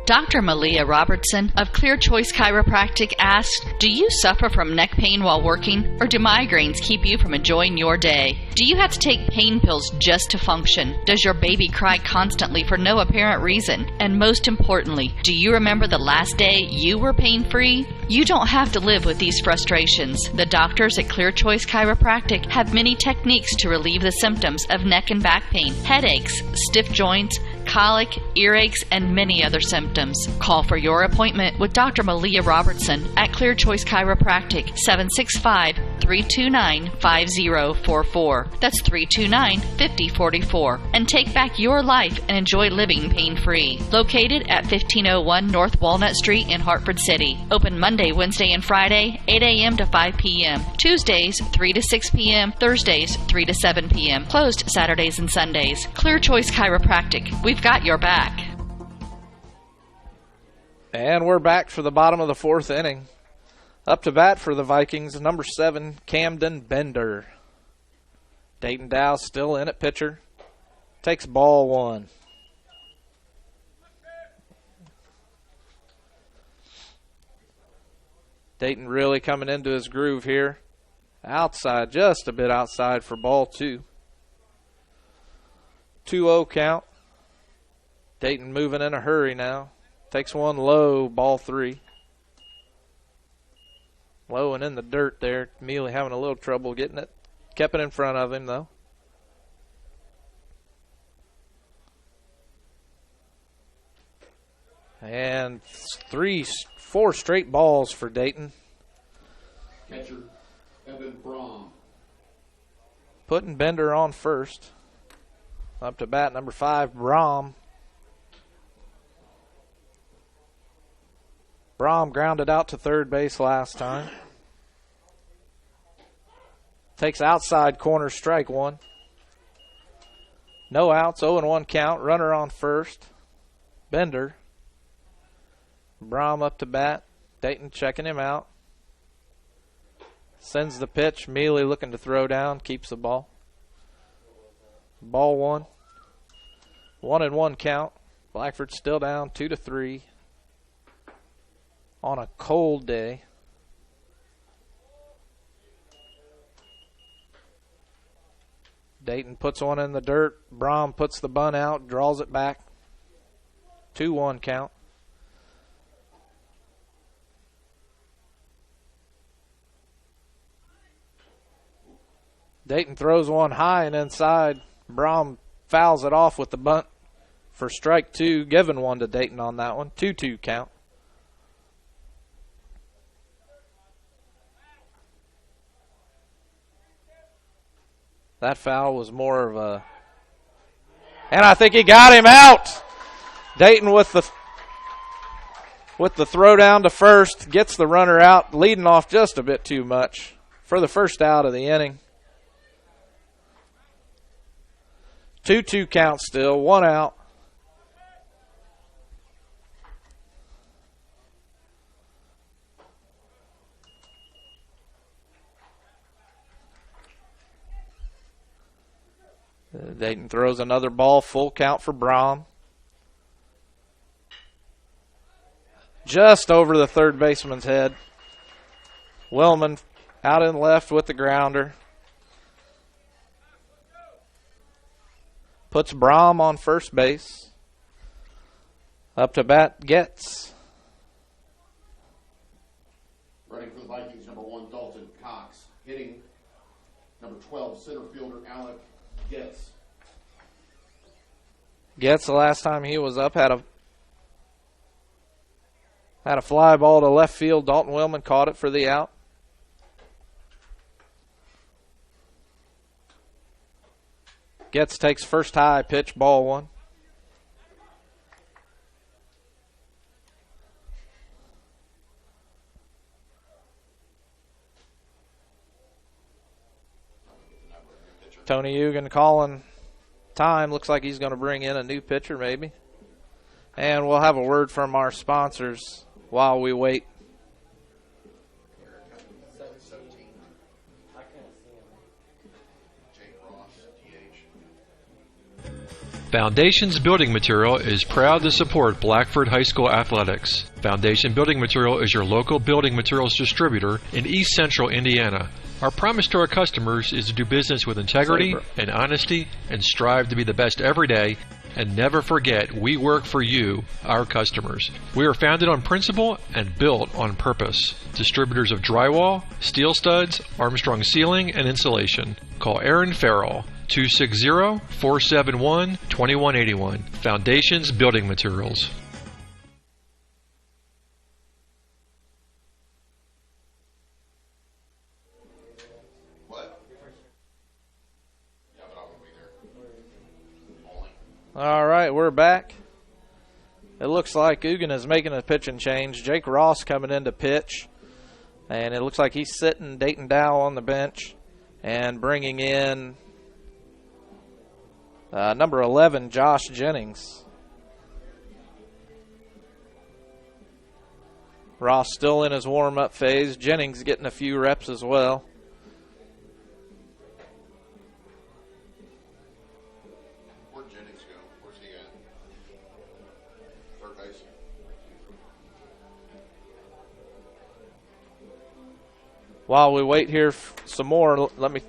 Dr. Malia Robertson of Clear Choice Chiropractic asked, do you suffer from neck pain while working, or do migraines keep you from enjoying your day? Do you have to take pain pills just to function? Does your baby cry constantly for no apparent reason? And most importantly, do you remember the last day you were pain-free? You don't have to live with these frustrations. The doctors at Clear Choice Chiropractic have many techniques to relieve the symptoms of neck and back pain, headaches, stiff joints, colic, earaches, and many other symptoms. Call for your appointment with Dr. Malia Robertson at Clear Choice Chiropractic, 765-329-5044. That's 329-5044. And take back your life and enjoy living pain-free. Located at 1501 North Walnut Street in Hartford City. Open Monday, Wednesday, and Friday, 8 a.m. to 5 p.m. Tuesdays, 3 to 6 p.m. Thursdays, 3 to 7 p.m. Closed Saturdays and Sundays. Clear Choice Chiropractic. We've got your back. And we're back for the bottom of the 4th inning. Up to bat for the Vikings, number 7, Camden Bender. Dayton Dow still in at pitcher. Takes ball one. Dayton really coming into his groove here. Outside, just a bit outside for ball two. 2-0 count. Dayton moving in a hurry now. Takes one low, ball three. Low and in the dirt there. Mealy having a little trouble getting it. Kept it in front of him, though. And 4 straight balls for Dayton. Catcher, Evan Brom. Putting Bender on first. Up to bat, number 5, Brom. Brom grounded out to third base last time. Takes outside corner, strike one. No outs, 0-1 count. Runner on first. Bender. Brom up to bat. Dayton checking him out. Sends the pitch. Mealy looking to throw down. Keeps the ball. Ball one. 1-1 count. Blackford still down 2-3 on a cold day. Dayton puts one in the dirt. Brom puts the bunt out, draws it back. 2-1 count. Dayton throws one high and inside. Brom fouls it off with the bunt for strike two, giving one to Dayton on that one. 2-2 count. That foul was more of a... And I think he got him out. Dayton with the throw down to first, gets the runner out, leading off just a bit too much for the first out of the inning. 2-2 count still, 1 out. Dayton throws another ball, full count for Brom. Just over the third baseman's head. Willman out in left with the grounder. Puts Brom on first base. Up to bat, Getz. Running for the Vikings, number 1, Dalton Cox. Hitting, number 12, center fielder Alec Getz. Getz, the last time he was up, had a fly ball to left field. Dalton Willman caught it for the out. Getz takes first high pitch, ball one. Tony Eugen calling time. Looks like he's going to bring in a new pitcher maybe. And we'll have a word from our sponsors while we wait. Foundations Building Material is proud to support Blackford High School athletics. Foundation Building Material is your local building materials distributor in East Central Indiana. Our promise to our customers is to do business with integrity and honesty and strive to be the best every day, and never forget we work for you, our customers. We are founded on principle and built on purpose. Distributors of drywall, steel studs, Armstrong ceiling, and insulation. Call Aaron Farrell, 260-471-2181. Foundations Building Materials. What? Yeah, but I won't be there. Only. All right, we're back. It looks like Eugen is making a pitching change. Jake Ross coming in to pitch. And it looks like he's sitting Dayton Dow on the bench and bringing in number 11, Josh Jennings. Ross still in his warm-up phase. Jennings getting a few reps as well. Where'd Jennings While we wait here some more, let me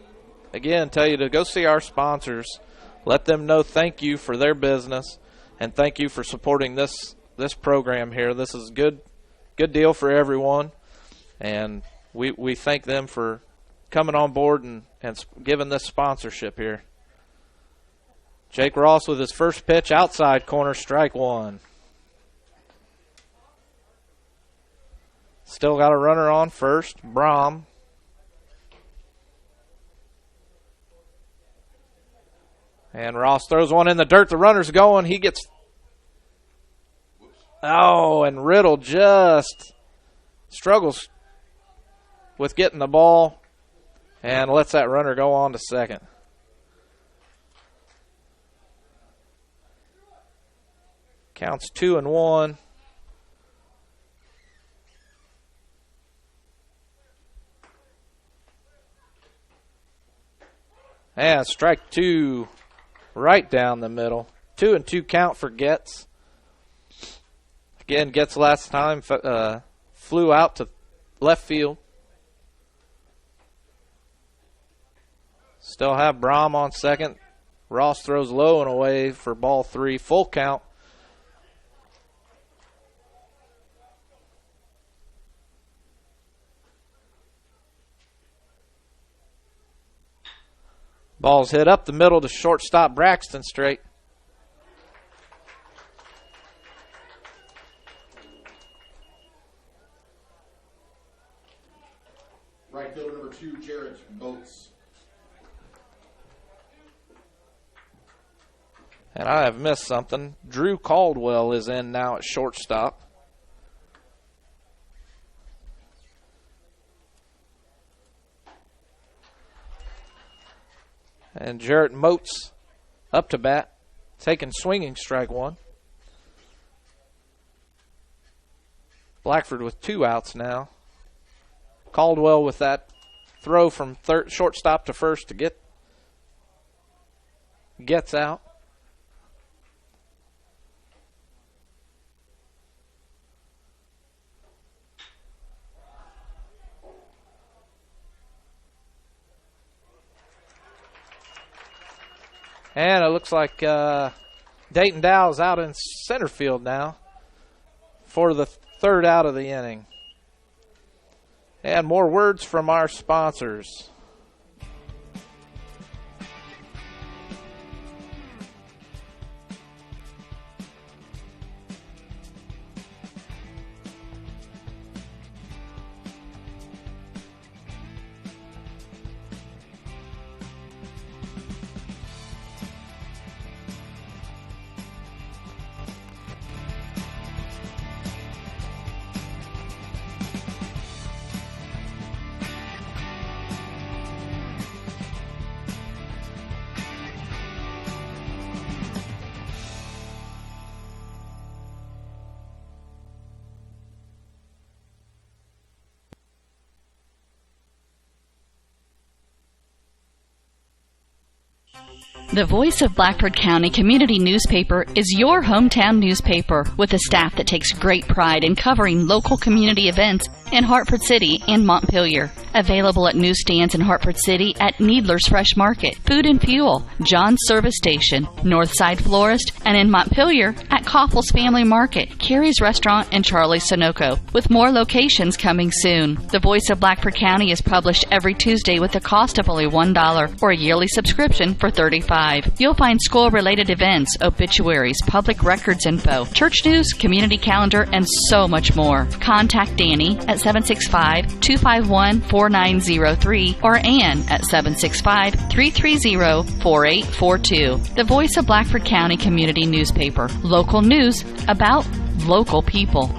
again tell you to go see our sponsors. Let them know thank you for their business and thank you for supporting this program here. This is good deal for everyone, and we thank them for coming on board and giving this sponsorship here. Jake Ross with his first pitch, outside corner, strike one. Still got a runner on first, Brom. And Ross throws one in the dirt. The runner's going. He gets... Oh, and Riddle just struggles with getting the ball and lets that runner go on to second. Counts 2-1. And strike two right down the middle. 2-2 count for Getz. Again, Getz last time flew out to left field. Still have Brom on second. Ross throws low and away for ball three. Full count. Ball's hit up the middle to shortstop Braxton Straight. Right fielder number 2, Jarrett Boats. And I have missed something. Drew Caldwell is in now at shortstop. And Jarrett Moats up to bat, taking swinging strike one. Blackford with 2 outs now. Caldwell with that throw from shortstop to first to gets out. And it looks like Dayton Dow's out in center field now for the 3rd out of the inning. And more words from our sponsors. The Voice of Blackford County Community Newspaper is your hometown newspaper with a staff that takes great pride in covering local community events in Hartford City and Montpelier. Available at newsstands in Hartford City at Needler's Fresh Market, Food and Fuel, John's Service Station, Northside Florist, and in Montpelier at Koppel's Family Market, Carrie's Restaurant, and Charlie's Sunoco, with more locations coming soon. The Voice of Blackford County is published every Tuesday with a cost of only $1 or a yearly subscription for $35. You'll find school-related events, obituaries, public records info, church news, community calendar, and so much more. Contact Danny at 765-251-4903 or Ann at 765-330-4842. The Voice of Blackford County Community Newspaper. Local news about local people.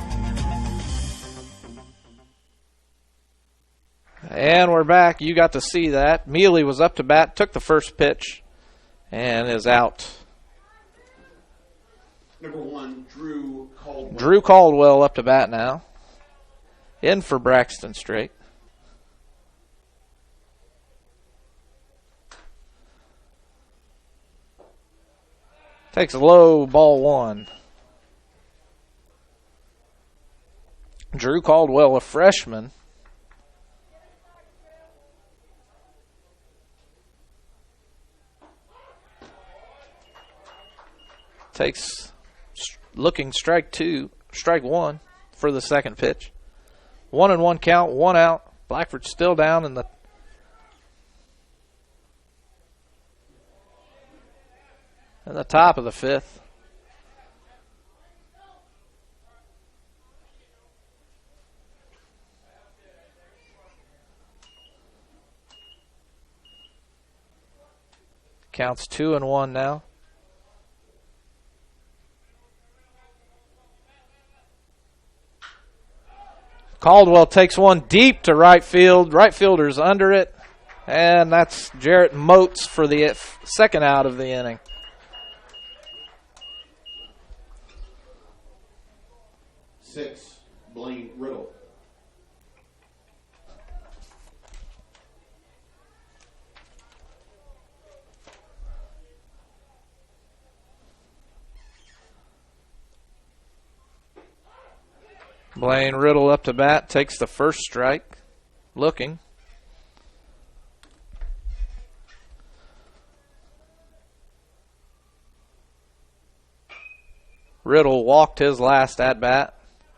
And we're back. You got to see that. Mealy was up to bat, took the first pitch, and is out. Number 1, Drew Caldwell. Drew Caldwell up to bat now. In for Braxton Straight. Takes a low, ball one. Drew Caldwell, a freshman. takes looking strike one for the second pitch. 1-1 count, 1 out. Blackford still down in the top of the fifth. Counts 2-1 now. Caldwell takes one deep to right field. Right fielder's under it. And that's Jarrett Moats for the second out of the inning. Six, Blaine Riddle. Blaine Riddle up to bat, takes the first strike. Looking. Riddle walked his last at bat.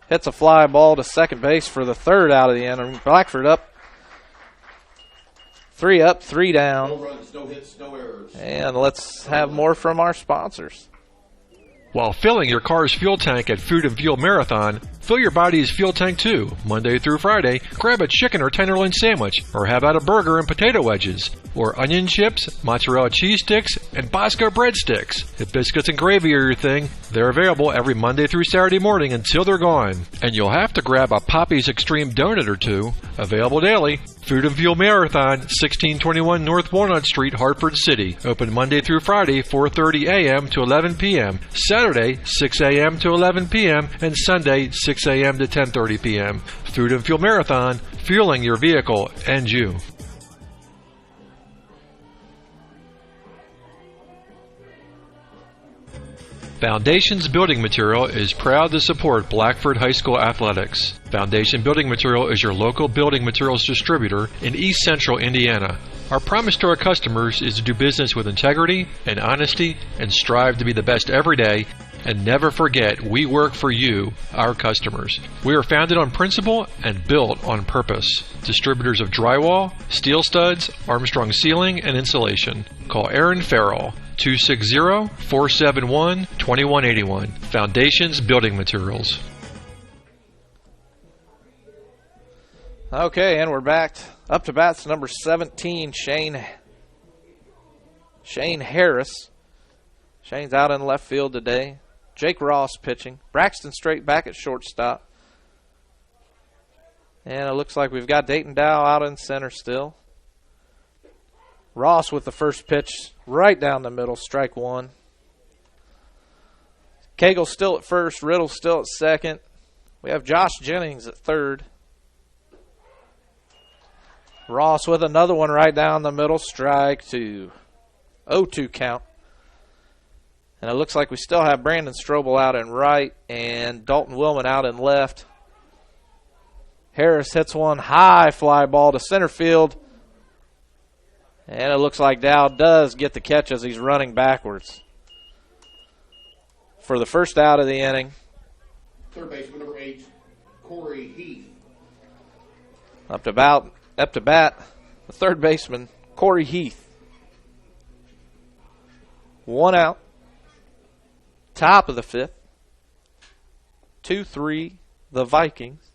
Hits a fly ball to second base for the third out of the inning. Blackford up. 3 up, 3 down. No runs, no hits, no errors. And let's have more from our sponsors. While filling your car's fuel tank at Food and Fuel Marathon, fill your body's fuel tank too. Monday through Friday, grab a chicken or tenderloin sandwich, or have out a burger and potato wedges, or onion chips, mozzarella cheese sticks, and Bosco breadsticks. If biscuits and gravy are your thing, they're available every Monday through Saturday morning until they're gone. And you'll have to grab a Poppy's Extreme donut or two, available daily. Food and Fuel Marathon, 1621 North Walnut Street, Hartford City. Open Monday through Friday, 4:30 a.m. to 11 p.m. Saturday, 6 a.m. to 11 p.m. and Sunday, 6 a.m. to 10:30 p.m. Food and Fuel Marathon, fueling your vehicle and you. Foundations Building Material is proud to support Blackford High School athletics. Foundation Building Material is your local building materials distributor in East Central Indiana. Our promise to our customers is to do business with integrity and honesty and strive to be the best every day. And never forget, we work for you, our customers. We are founded on principle and built on purpose. Distributors of drywall, steel studs, Armstrong ceiling, and insulation. Call Aaron Farrell, 260-471-2181. Foundations Building Materials. Okay, and we're back. Up to bats number 17, Shane Harris. Shane's out in left field today. Jake Ross pitching. Braxton Straight back at shortstop. And it looks like we've got Dayton Dow out in center still. Ross with the first pitch right down the middle, strike one. Cagle still at first, Riddle still at second. We have Josh Jennings at third. Ross with another one right down the middle, strike two. 0-2 count. And it looks like we still have Brandon Strobel out in right and Dalton Willman out in left. Harris hits one high fly ball to center field. And it looks like Dow does get the catch as he's running backwards for the first out of the inning. Third baseman number 8, Corey Heath. Up to bat, the third baseman, Corey Heath. 1 out. Top of the fifth. 2-3, the Vikings.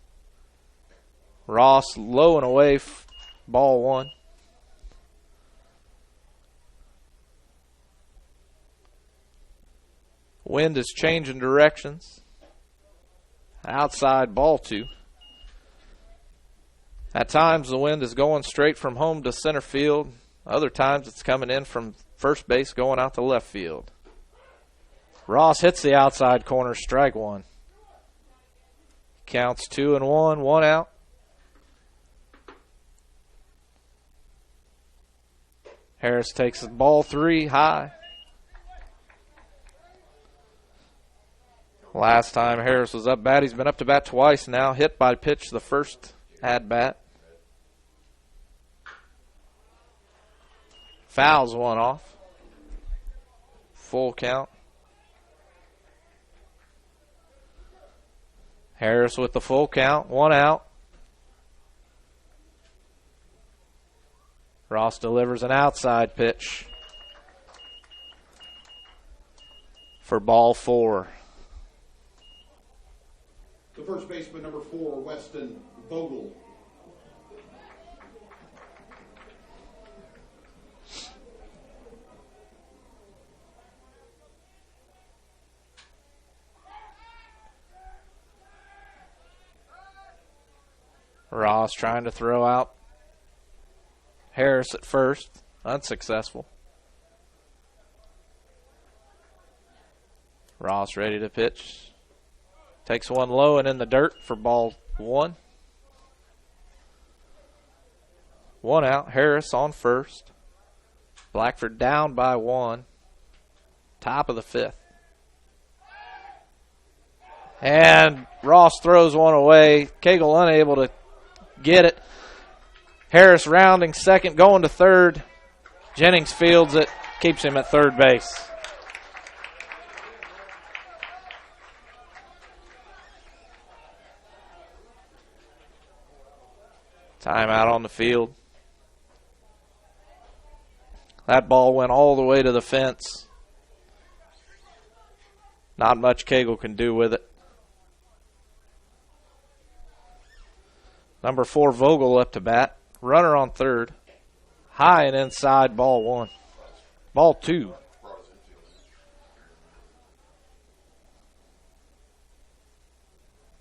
Ross low and away, ball one. Wind is changing directions. Outside, ball two. At times the wind is going straight from home to center field. Other times it's coming in from first base going out to left field. Ross hits the outside corner, strike one. Counts 2-1, 1 out. Harris takes the ball 3 high. Last time Harris was up bat, he's been up to bat twice now. Hit by pitch the first at bat. Fouls one off. Full count. Harris with the full count, 1 out. Ross delivers an outside pitch for ball 4. The first baseman, number 4, Weston Vogel. Ross trying to throw out Harris at first. Unsuccessful. Ross ready to pitch. Takes one low and in the dirt for ball 1. 1 out. Harris on first. Blackford down by 1. Top of the 5th. And Ross throws one away. Cagle unable to get it. Harris rounding second, going to third. Jennings fields it, keeps him at third base. Timeout on the field. That ball went all the way to the fence. Not much Cagle can do with it. Number 4, Vogel up to bat. Runner on third. High and inside, ball 1. Ball 2.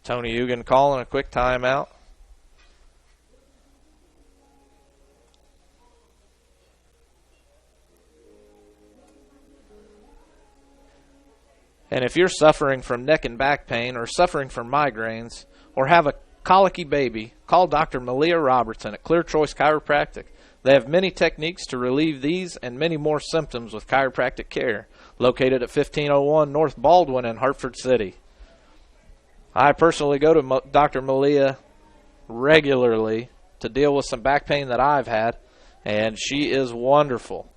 Tony Ugan calling a quick timeout. And if you're suffering from neck and back pain or suffering from migraines or have a colicky baby, call Dr. Malia Robertson at Clear Choice Chiropractic. They have many techniques to relieve these and many more symptoms with chiropractic care. Located at 1501 North Baldwin in Hartford City. I personally go to Dr. Malia regularly to deal with some back pain that I've had, and she is wonderful.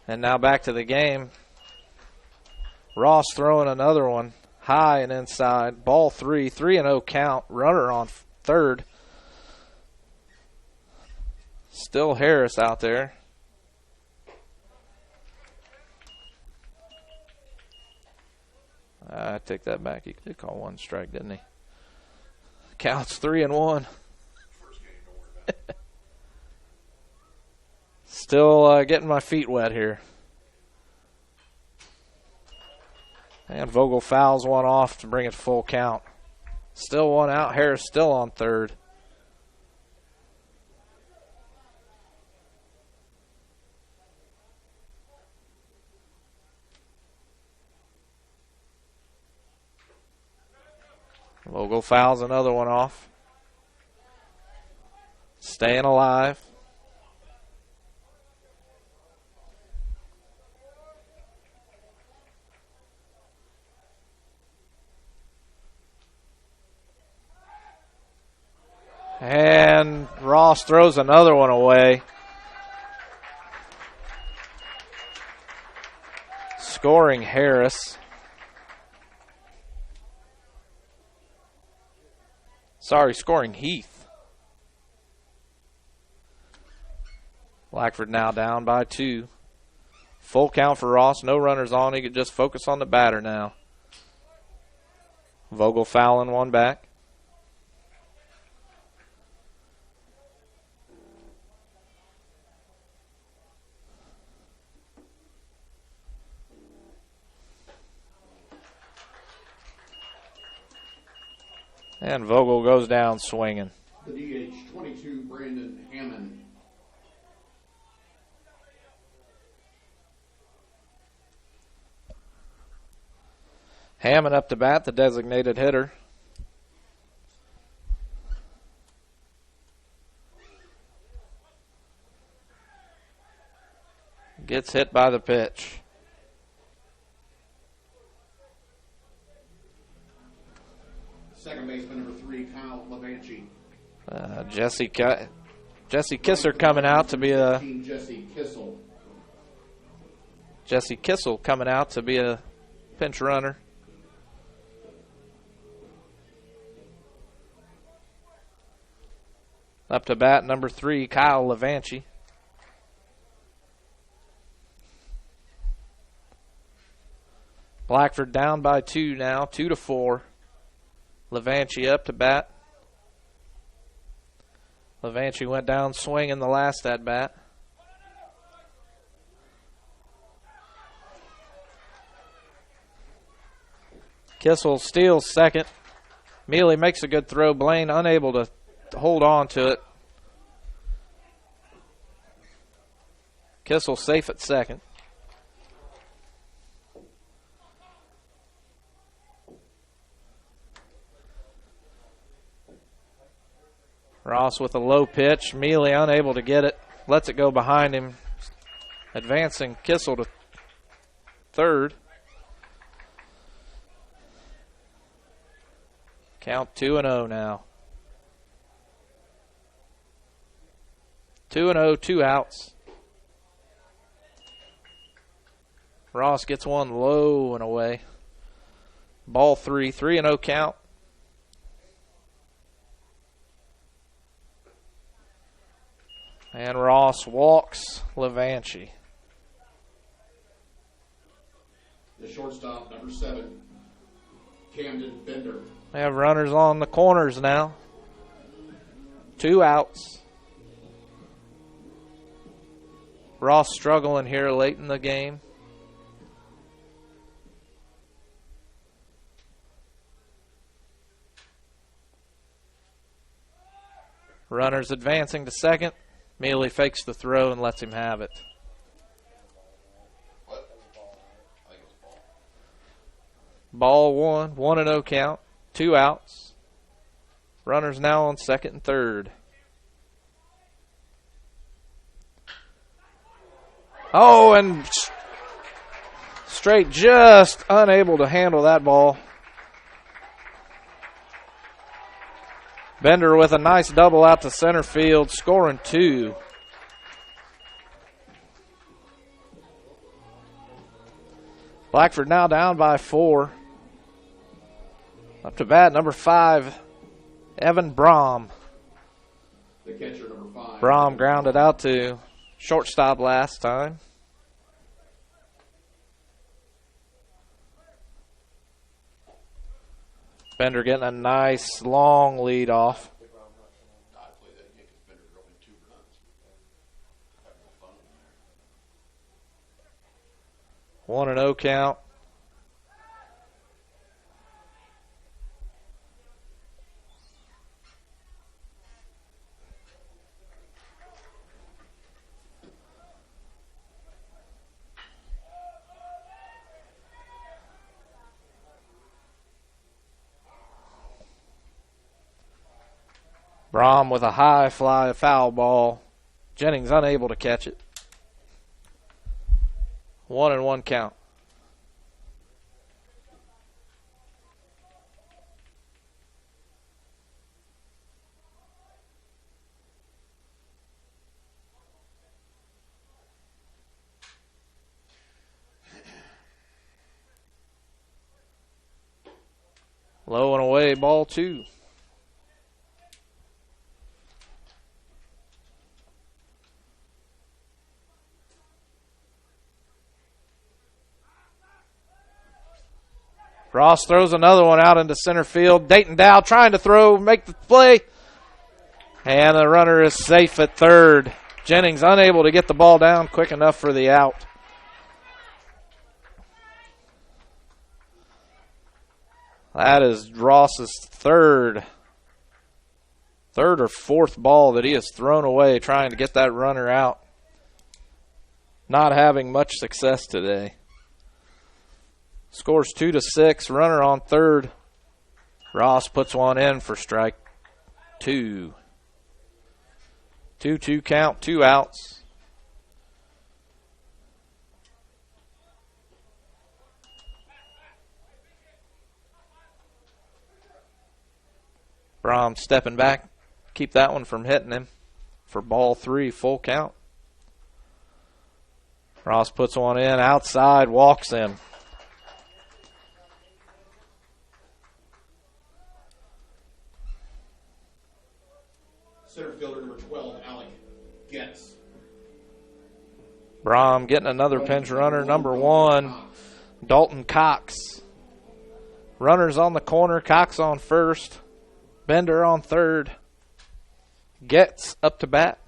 And now back to the game. Ross throwing another one high and inside. Ball 3, 3-0 count. Runner on third. Still Harris out there. I take that back. He did call 1 strike, didn't he? Counts 3-1. Still getting my feet wet here. And Vogel fouls one off to bring it full count. Still 1 out. Harris still on third. Vogel fouls another one off. Staying alive. And Ross throws another one away. Scoring Harris. Sorry, scoring Heath. Blackford now down by 2. Full count for Ross. No runners on. He could just focus on the batter now. Vogel fouling one back. And Vogel goes down swinging. The DH, 22, Brandon Hammond. Hammond up to bat, the designated hitter. Gets hit by the pitch. Second baseman, number 3, Kyle Levanchi. Jesse Kisser coming out to be a Jesse Kissel. Jesse Kissel coming out to be a pinch runner. Up to bat, number 3, Kyle Levanchi. Blackford down by 2 now, 2-4. Levanchi up to bat. Levanchi went down swinging the last at bat. Kissel steals second. Mealy makes a good throw. Blaine unable to hold on to it. Kissel safe at second. Ross with a low pitch. Mealy unable to get it. Lets it go behind him. Advancing Kissel to third. Count 2-0 now. 2-0, 2 outs. Ross gets one low and away. Ball 3, 3-0 count. And Ross walks Levanchi. The shortstop, number 7, Camden Bender. We have runners on the corners now. 2 outs. Ross struggling here late in the game. Runners advancing to second. Mealy fakes the throw and lets him have it. Ball 1, 1-0 count, 2 outs. Runners now on second and third. Oh, and straight just unable to handle that ball. Bender with a nice double out to center field, scoring 2. Blackford now down by 4. Up to bat, number 5, Evan Brom. The catcher, number 5. Brom grounded out to shortstop last time. Bender getting a nice long lead off. 1-0 count. Brom with a high fly foul ball. Jennings unable to catch it. 1-1 count. Low and away, ball 2. Ross throws another one out into center field. Dayton Dow trying to throw, make the play. And the runner is safe at third. Jennings unable to get the ball down quick enough for the out. That is Ross's third or fourth ball that he has thrown away trying to get that runner out. Not having much success today. Scores 2-6. Runner on third. Ross puts one in for strike 2. 2-2 count, 2 outs. Brom stepping back. Keep that one from hitting him for ball 3, full count. Ross puts one in outside, walks him. Center fielder number 12, Alec Getz. Brom getting another pinch runner, number 1, Dalton Cox. Runners on the corner, Cox on first, Bender on third. Getz up to bat.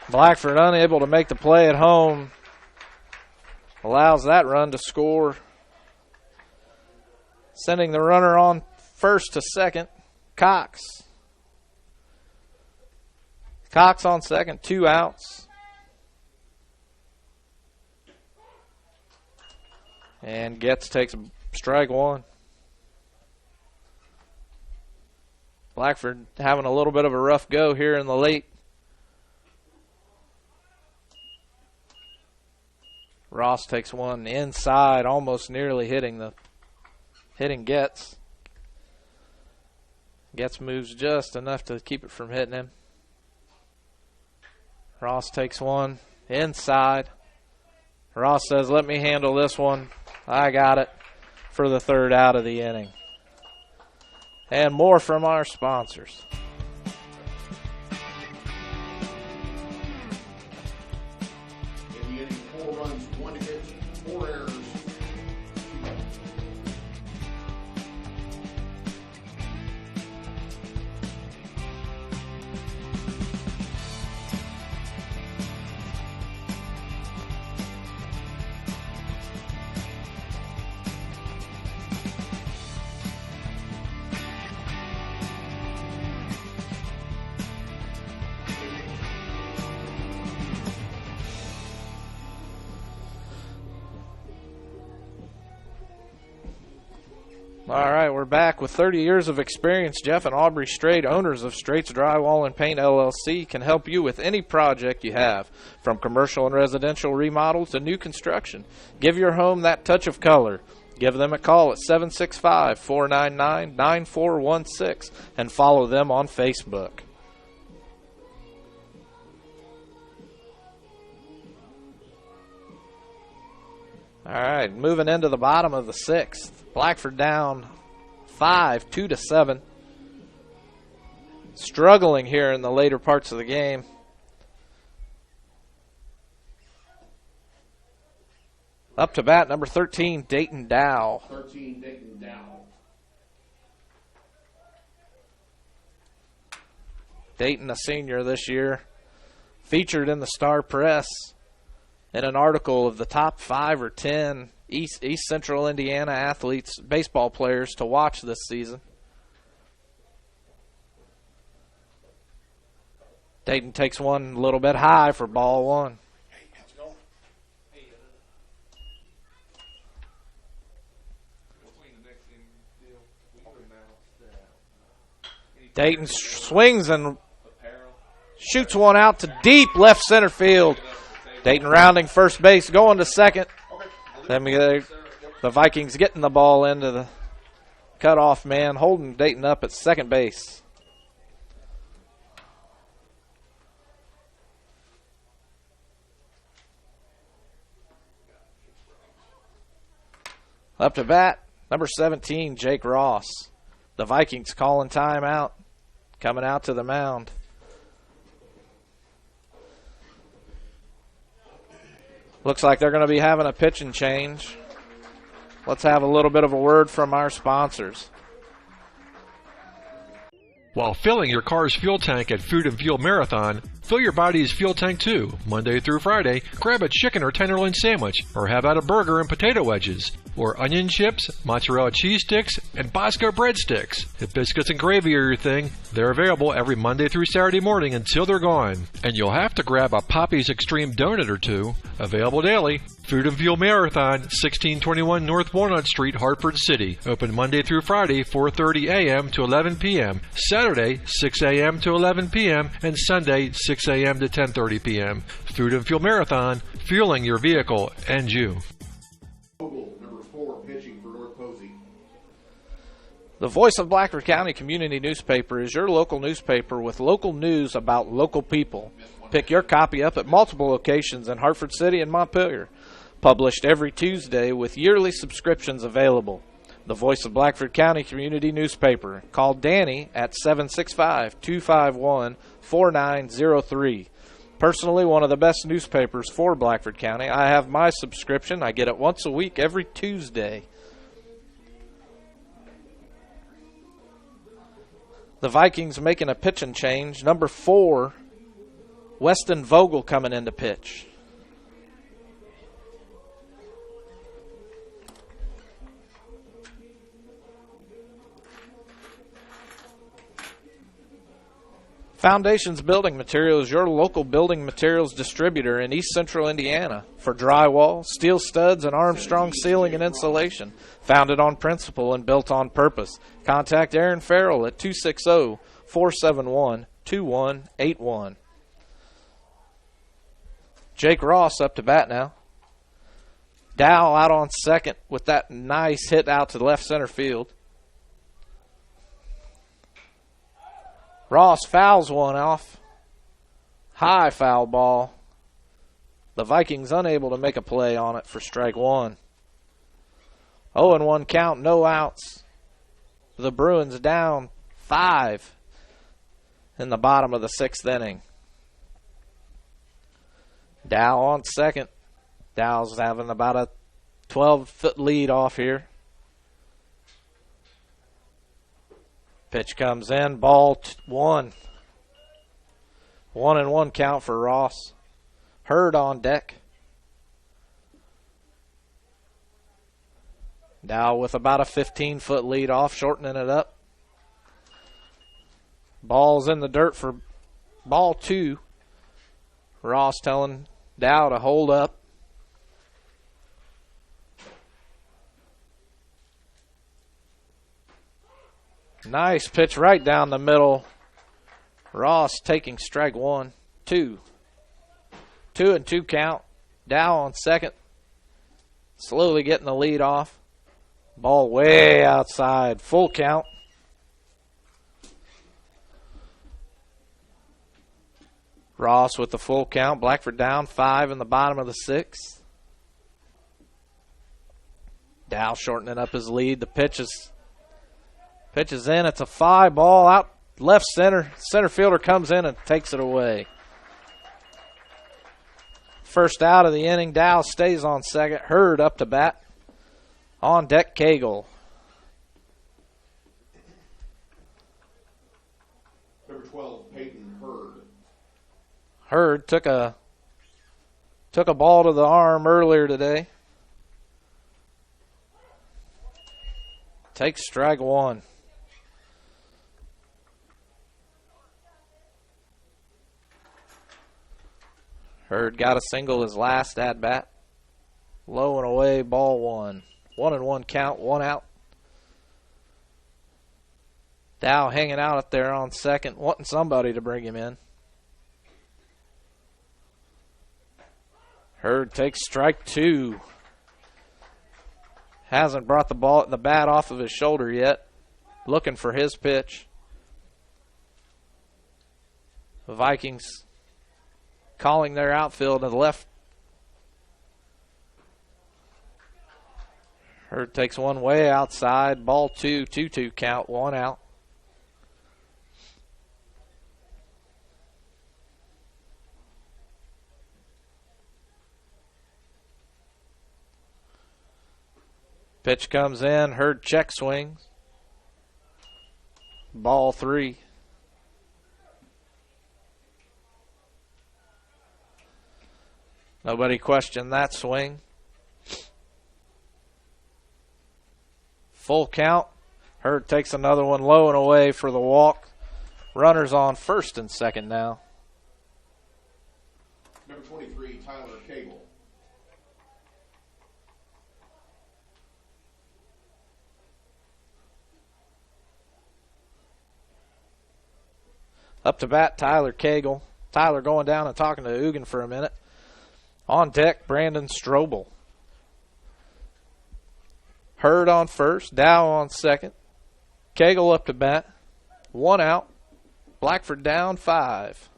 Blackford unable to make the play at home. Allows that run to score. Sending the runner on first to second. Cox. Cox on second, 2 outs. And Getz takes strike 1. Blackford having a little bit of a rough go here in the late. Ross takes one inside, almost nearly hitting Getz. Getz moves just enough to keep it from hitting him. Ross takes one inside. Ross says, "Let me handle this one. I got it," for the 3rd out of the inning. And more from our sponsors. In the inning, 4 runs, 1 hit, 4 errors. All right, we're back with 30 years of experience. Jeff and Aubrey Straight, owners of Straight's Drywall and Paint LLC, can help you with any project you have, from commercial and residential remodels to new construction. Give your home that touch of color. Give them a call at 765-499-9416 and follow them on Facebook. All right, moving into the bottom of the 6th. Blackford down 5, 2-7. Struggling here in the later parts of the game. Up to bat, number 13, Dayton Dow. 13, Dayton Dow. Dayton, a senior this year, featured in the Star Press in an article of the top 5 or 10 East Central Indiana athletes, baseball players to watch this season. Dayton takes one a little bit high for ball 1. Dayton swings and shoots one out to deep left center field. Dayton rounding first base, going to second. Then the Vikings getting the ball into the cutoff man, holding Dayton up at second base. Up to bat, number 17, Jake Ross. The Vikings calling timeout, coming out to the mound. Looks like they're going to be having a pitching change. Let's have a little bit of a word from our sponsors. While filling your car's fuel tank at Food and Fuel Marathon, fill your body's fuel tank too. Monday through Friday, grab a chicken or tenderloin sandwich, or have out a burger and potato wedges, or onion chips, mozzarella cheese sticks, and Bosco breadsticks. If biscuits and gravy are your thing, they're available every Monday through Saturday morning until they're gone. And you'll have to grab a Poppy's Extreme donut or two, available daily. Food and Fuel Marathon, 1621 North Walnut Street, Hartford City. Open Monday through Friday, 4:30 a.m. to 11 p.m. Saturday, 6 a.m. to 11 p.m. and Sunday, 6 a.m. to 10:30 p.m. Food and Fuel Marathon, fueling your vehicle and you. Number 4, pitching for North Posey. The Voice of Blackford County Community Newspaper is your local newspaper with local news about local people. Pick your copy up at multiple locations in Hartford City and Montpelier. Published every Tuesday with yearly subscriptions available. The Voice of Blackford County Community Newspaper. Call Danny at 765-251-4903. Personally, one of the best newspapers for Blackford County. I have my subscription. I get it once a week every Tuesday. The Vikings making a pitching change. Number 4, Weston Vogel coming in to pitch. Foundations Building Materials, your local building materials distributor in East Central Indiana for drywall, steel studs, and Armstrong ceiling and insulation. Founded on principle and built on purpose. Contact Aaron Farrell at 260-471-2181. Jake Ross up to bat now. Dow out on second with that nice hit out to the left center field. Ross fouls one off. High foul ball. The Vikings unable to make a play on it for strike one. 0-1 count, no outs. The Bruins down 5 in the bottom of the 6th inning. Dow on second. Dow's having about a 12-foot lead off here. Pitch comes in, ball 1. 1-1 count for Ross. Hurd on deck. Dow with about a 15-foot lead off, shortening it up. Ball's in the dirt for ball 2. Ross telling Dow to hold up. Nice pitch right down the middle. Ross taking strike 1, 2. 2-2 count. Dow on second. Slowly getting the lead off. Ball way outside. Full count. Ross with the full count. Blackford down 5 in the bottom of the 6th. Dow shortening up his lead. The pitch is in. It's a fly ball out left center. Center fielder comes in and takes it away. First out of the inning. Dow stays on second. Hurd up to bat. On deck, Cagle. Number 12, Peyton Hurd. Hurd took a ball to the arm earlier today. Takes strike 1. Hurd got a single his last at bat. Low and away, ball 1. 1-1 count, 1 out. Dow hanging out up there on second, wanting somebody to bring him in. Hurd takes strike 2. Hasn't brought the bat off of his shoulder yet. Looking for his pitch. The Vikings calling their outfield to the left. Hurd takes one way outside. Ball 2, 2-2 count, 1 out. Pitch comes in. Hurd check swings. Ball 3. Nobody questioned that swing. Full count. Hurd takes another one low and away for the walk. Runners on first and second now. Number 23, Tyler Cagle. Up to bat, Tyler Cagle. Tyler going down and talking to Ugin for a minute. On deck, Brandon Strobel. Hurd on first, Dow on second. Cagle up to bat. 1 out. Blackford down 5.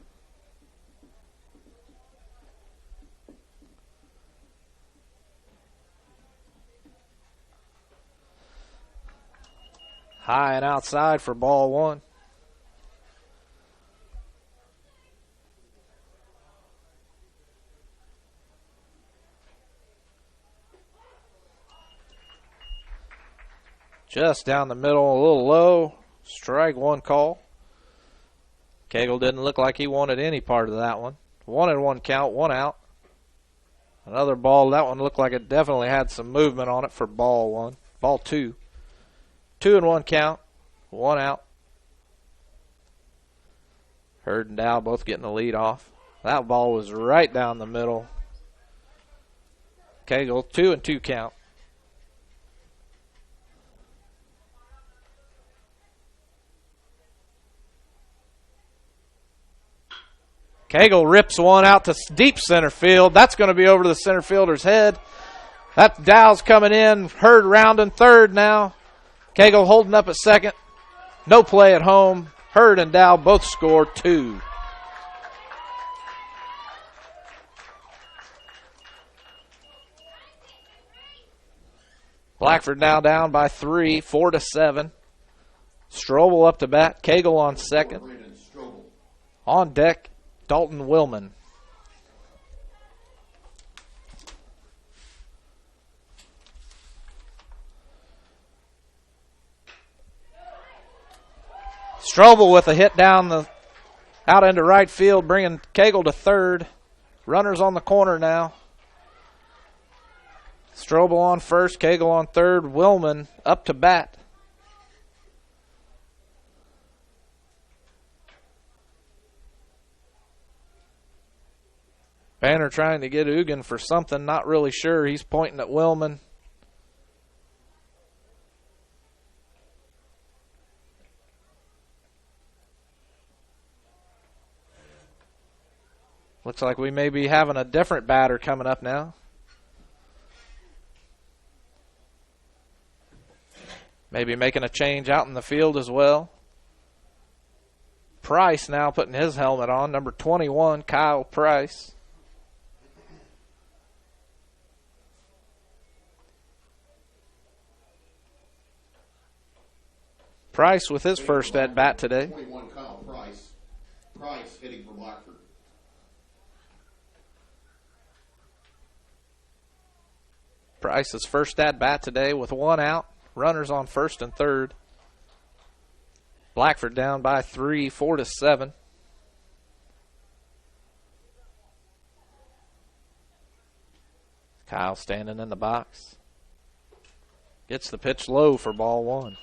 High and outside for ball 1. Just down the middle, a little low. Strike 1 call. Cagle didn't look like he wanted any part of that one. 1-1 count, 1 out. Another ball. That one looked like it definitely had some movement on it for ball 1. Ball 2. 2-1 count, 1 out. Hurd and Dow both getting the lead off. That ball was right down the middle. Cagle, 2-2 count. Cagle rips one out to deep center field. That's going to be over the center fielder's head. That Dow's coming in. Hurd rounding third now. Cagle holding up at second. No play at home. Hurd and Dow both score 2. Blackford now down by 3, 4-7. Strobel up to bat. Cagle on second. On deck, Dalton Willman. Strobel with a hit out into right field, bringing Cagle to third. Runners on the corner now. Strobel on first, Cagle on third. Willman up to bat. Banner trying to get Ugin for something, not really sure. He's pointing at Willman. Looks like we may be having a different batter coming up now. Maybe making a change out in the field as well. Price now putting his helmet on, number 21, Kyle Price. Price with his first at bat today. 21 Kyle Price. Price hitting for Blackford. Price's first at bat today with 1 out. Runners on first and third. Blackford down by 3, 4-7. Kyle standing in the box. Gets the pitch low for ball 1.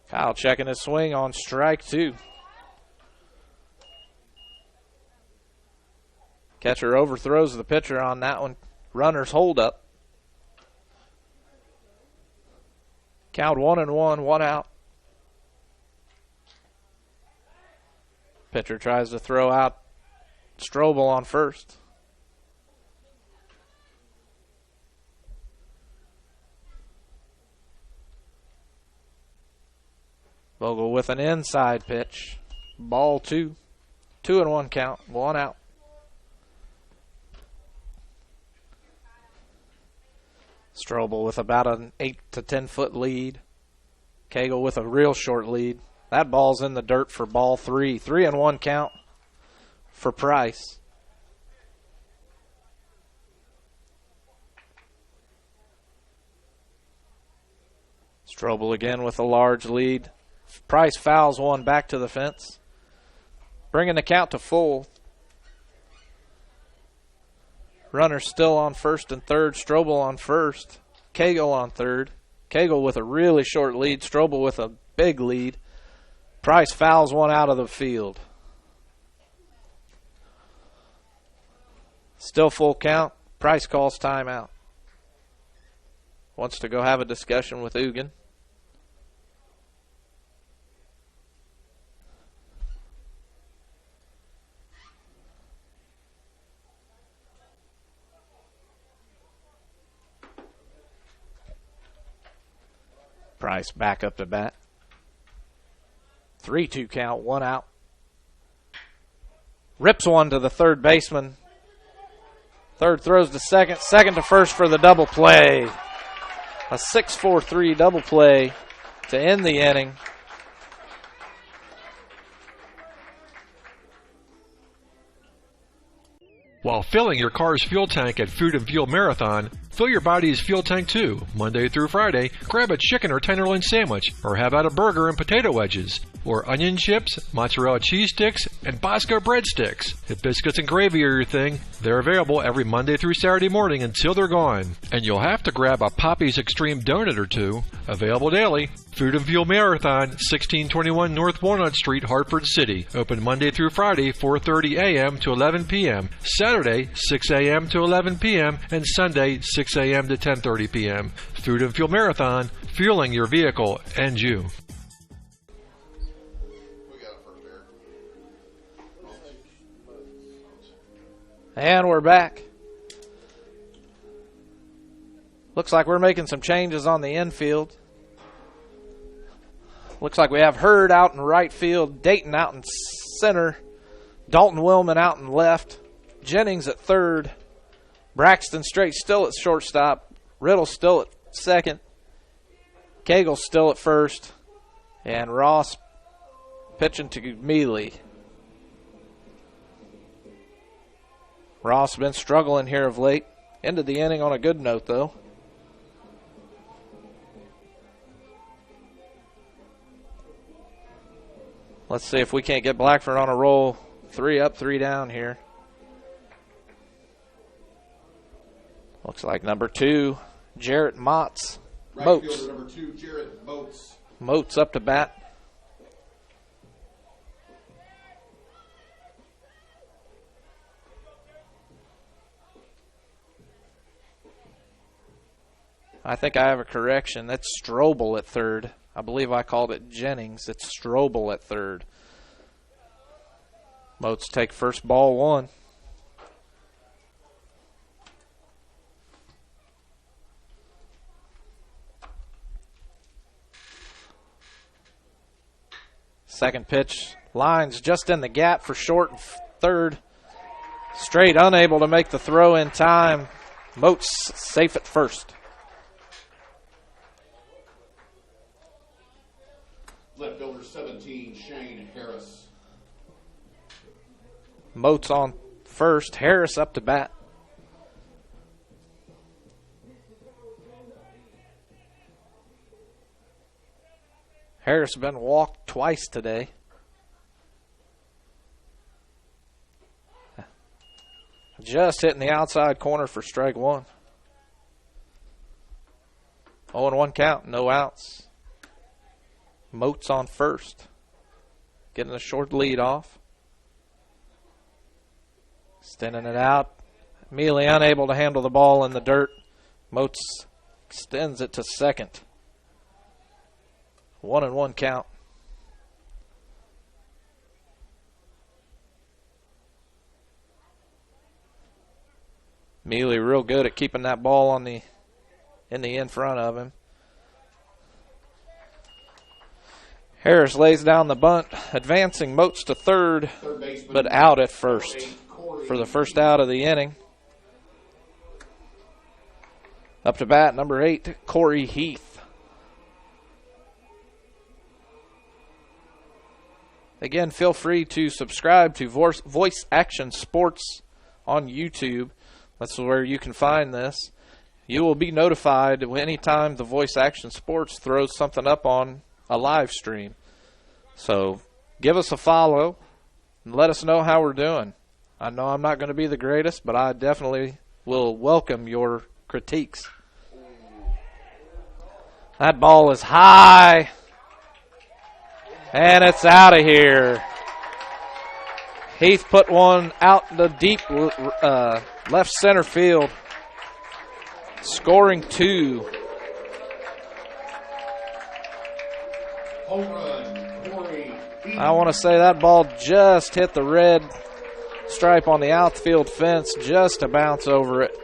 Kyle checking his swing on strike 2. Catcher overthrows the pitcher on that one. Runners hold up. Count 1-1, 1 out. Pitcher tries to throw out Strobel on first. Vogel with an inside pitch. Ball 2. 2-1 count. 1 out. Strobel with about an 8 to 10 foot lead. Cagle with a real short lead. That ball's in the dirt for ball 3. 3-1 count for Price. Strobel again with a large lead. Price fouls one back to the fence, bringing the count to full. Runners still on first and third. Strobel on first. Cagle on third. Cagle with a really short lead. Strobel with a big lead. Price fouls one out of the field. Still full count. Price calls timeout. Wants to go have a discussion with Ugin. Price back up to bat. 3-2 count, 1 out. Rips one to the third baseman. Third throws to second. Second to first for the double play. A 6-4-3 double play to end the inning. While filling your car's fuel tank at Food and Fuel Marathon, fill your body's fuel tank too. Monday through Friday, grab a chicken or tenderloin sandwich, or have out a burger and potato wedges, or onion chips, mozzarella cheese sticks, and Bosco breadsticks. If biscuits and gravy are your thing, they're available every Monday through Saturday morning until they're gone. And you'll have to grab a Poppy's Extreme donut or two, available daily. Food and Fuel Marathon, 1621 North Walnut Street, Hartford City. Open Monday through Friday, 4:30 a.m. to 11 p.m. Saturday, 6 a.m. to 11 p.m. and Sunday, 6 a.m. to 10:30 p.m. Food and Fuel Marathon, fueling your vehicle and you. And we're back. Looks like we're making some changes on the infield. Looks like we have Hurd out in right field, Dayton out in center, Dalton Willman out in left, Jennings at third, Braxton Strait still at shortstop, Riddle still at second, Cagle still at first, and Ross pitching to Mealy. Ross been struggling here of late. Ended the inning on a good note, though. Let's see if we can't get Blackford on a roll. 3 up, 3 down here. Looks like number 2, Jarrett Motts. Right Moats. fielder number 2, Jarrett Moats. Moats up to bat. I think I have a correction. That's Strobel at third. I believe I called it Jennings. It's Strobel at third. Moats take first, ball 1. Second pitch. Lines just in the gap for short and third. Straight unable to make the throw in time. Moats safe at first. Left fielder 17, Shane Harris. Moats on first. Harris up to bat. Harris has been walked twice today. Just hitting the outside corner for strike 1. 0-1 count, no outs. Moats on first. Getting a short lead off. Extending it out. Mealy unable to handle the ball in the dirt. Moats extends it to second. 1-1 count. Mealy real good at keeping that ball in the front of him. Harris lays down the bunt, advancing Moats to third, but out at first for the first out of the inning. Up to bat, number 8, Corey Heath. Again, feel free to subscribe to Voice Action Sports on YouTube. That's where you can find this. You will be notified anytime the Voice Action Sports throws something up on a live stream. So give us a follow and let us know how we're doing. I know I'm not going to be the greatest, but I definitely will welcome your critiques. That ball is high, and it's out of here. Heath put one out in the deep left center field, scoring 2. Home run, Corey Heath. I want to say that ball just hit the red stripe on the outfield fence just to bounce over it.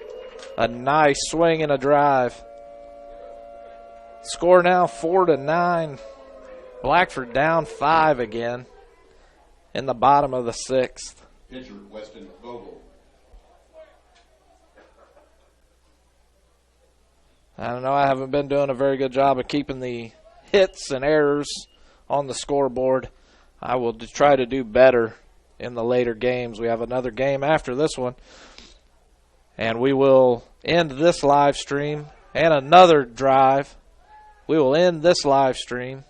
A nice swing and a drive. Score now 4-9. Blackford down 5 again in the bottom of the 6th. Pitcher, Weston Vogel. I don't know. I haven't been doing a very good job of keeping the hits and errors on the scoreboard. I will try to do better in the later games. We have another game after this one. And we will end this live stream and another drive. We will end this live stream.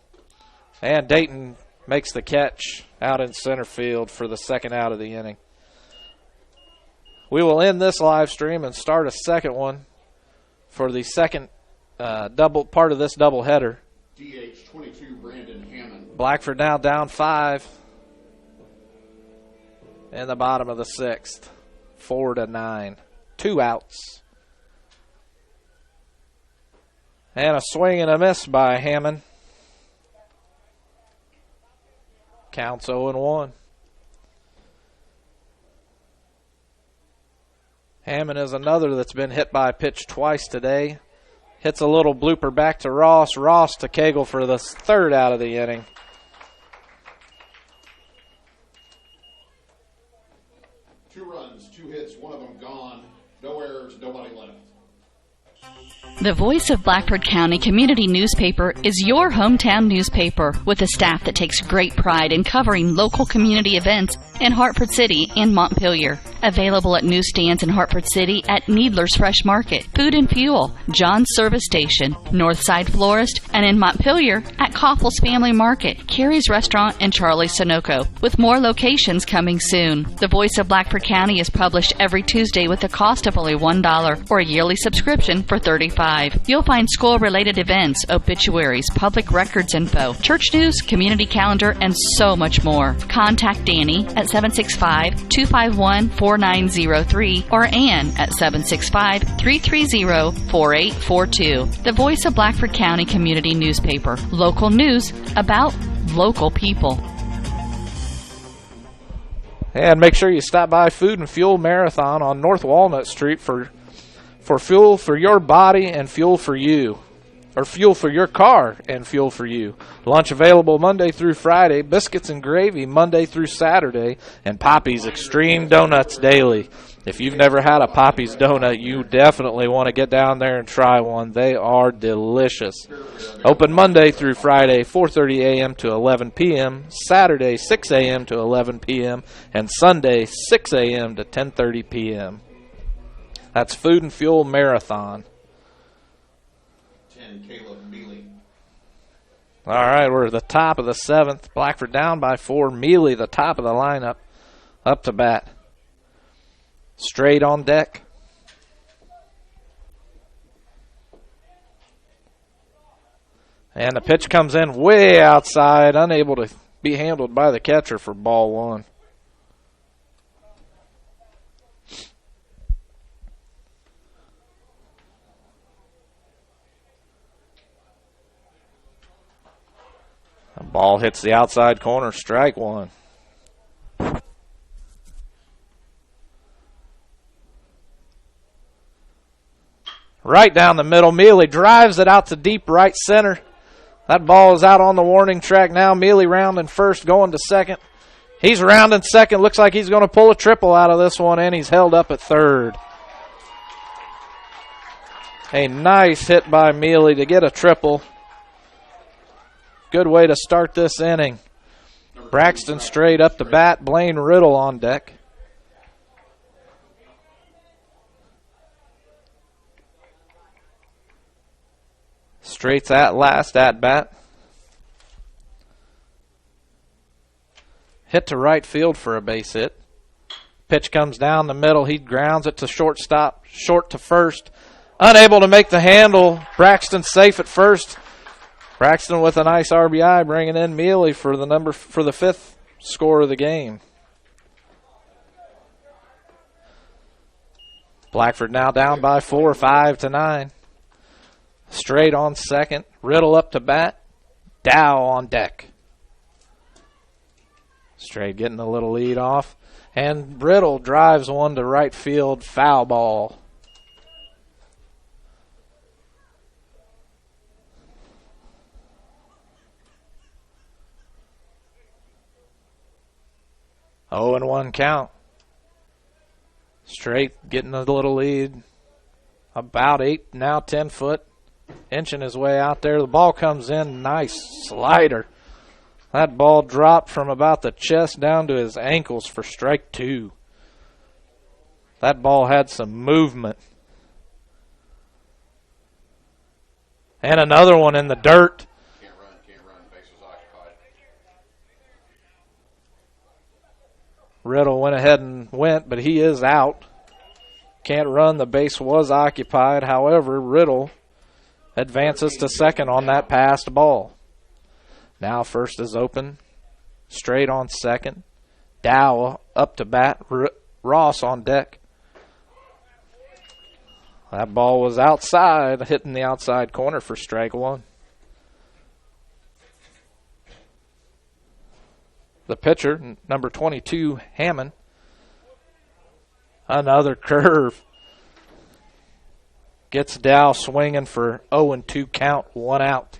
And Dayton makes the catch out in center field for the second out of the inning. We will end this live stream and start a second one for the second double part of this doubleheader. DH 22, Brandon Hammond. Blackford now down 5 in the bottom of the 6th. 4-9. 2 outs. And a swing and a miss by Hammond. Counts 0-1. Hammond is another that's been hit by a pitch twice today. Hits a little blooper back to Ross. Ross to Cagle for the third out of the inning. Two runs, 2 hits, one of them gone. No errors, nobody left. The Voice of Blackford County Community Newspaper is your hometown newspaper with a staff that takes great pride in covering local community events in Hartford City and Montpelier. Available at newsstands in Hartford City at Needler's Fresh Market, Food and Fuel, John's Service Station, Northside Florist, and in Montpelier at Koppel's Family Market, Carrie's Restaurant, and Charlie's Sunoco, with more locations coming soon. The Voice of Blackford County is published every Tuesday with a cost of only $1 or a yearly subscription for $35. You'll find school-related events, obituaries, public records info, church news, community calendar, and so much more. Contact Danny at 765-251-4903 or Ann at 765-330-4842. The Voice of Blackford County Community Newspaper. Local news about local people. And make sure you stop by Food and Fuel Marathon on North Walnut Street for fuel for your body and fuel for you. Or fuel for your car and fuel for you. Lunch available Monday through Friday, biscuits and gravy Monday through Saturday, and Poppy's Extreme Donuts daily. If you've never had a Poppy's donut, you definitely want to get down there and try one. They are delicious. Open Monday through Friday, 4:30 a.m. to 11 p.m., Saturday, 6 a.m. to 11 p.m., and Sunday, 6 a.m. to 10:30 p.m. That's Food and Fuel Marathon. 10, Caleb Mealy. All right, we're at the top of the 7th. Blackford down by 4. Mealy, the top of the lineup, up to bat. Straight on deck. And the pitch comes in way outside, unable to be handled by the catcher for ball 1. The ball hits the outside corner, strike 1. Right down the middle, Mealy drives it out to deep right center. That ball is out on the warning track now. Mealy rounding first, going to second. He's rounding second. Looks like he's going to pull a triple out of this one, and he's held up at third. A nice hit by Mealy to get a triple. Good way to start this inning. Braxton straight up to bat. Blaine Riddle on deck. Straight's at last at bat. Hit to right field for a base hit. Pitch comes down the middle. He grounds it to shortstop. Short to first. Unable to make the handle. Braxton safe at first. Braxton with a nice RBI, bringing in Mealy for the 5th score of the game. Blackford now down by 4, 5-9. Straight on second. Riddle up to bat. Dow on deck. Straight getting a little lead off. And Riddle drives one to right field. Foul ball. 0-1 count. Straight getting a little lead. About 8, now 10 foot. Inching his way out there. The ball comes in. Nice slider. That ball dropped from about the chest down to his ankles for strike 2. That ball had some movement. And another one in the dirt. Can't run. Base was occupied. Riddle went ahead and went, but he is out. Can't run. The base was occupied. However, Riddle advances to second on that passed ball. Now first is open. Straight on second. Dow up to bat. Ross on deck. That ball was outside, hitting the outside corner for strike 1. The pitcher, number 22, Hammond. Another curve. Gets Dow swinging for 0-2 count, 1 out.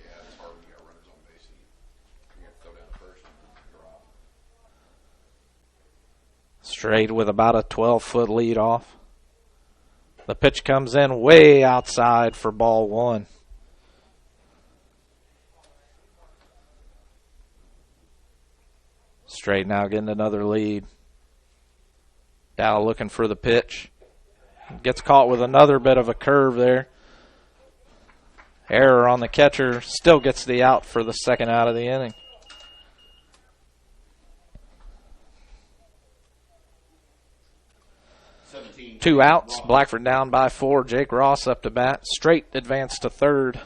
Straight with about a 12-foot lead off. The pitch comes in way outside for ball 1. Straight now getting another lead. Dow looking for the pitch. Gets caught with another bit of a curve there. Error on the catcher. Still gets the out for the second out of the inning. Two outs. Blackford down by 4. Jake Ross up to bat. Straight advanced to third.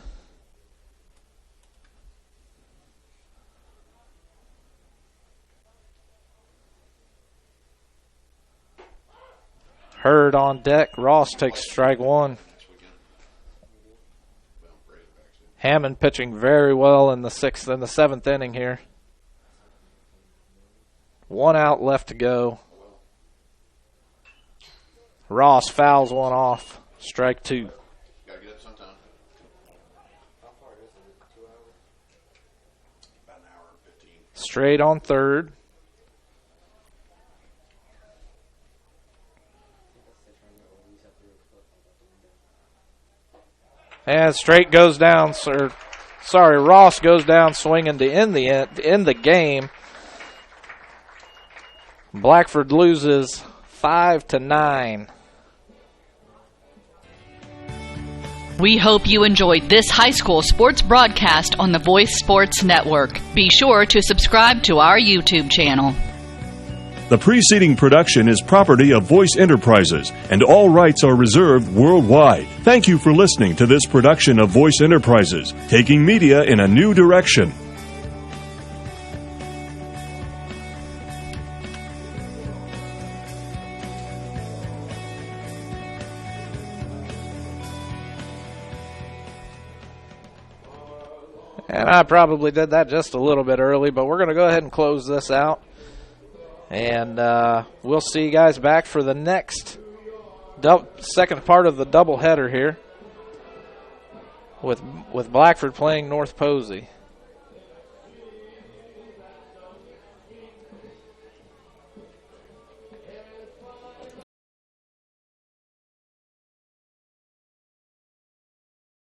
Hurd on deck. Ross takes strike 1. Hammond pitching very well in the 6th and the 7th inning here. 1 out left to go. Ross fouls one off. Strike 2. Gotta get up sometime. How far is it? 2 hours? About an hour and 15. Straight on third. And straight goes down, Ross goes down swinging to end the game. Blackford loses 5-9. We hope you enjoyed this high school sports broadcast on the Voice Sports Network. Be sure to subscribe to our YouTube channel. The preceding production is property of Voice Enterprises, and all rights are reserved worldwide. Thank you for listening to this production of Voice Enterprises, taking media in a new direction. And I probably did that just a little bit early, but we're going to go ahead and close this out. And we'll see you guys back for the next second part of the doubleheader here with Blackford playing North Posey.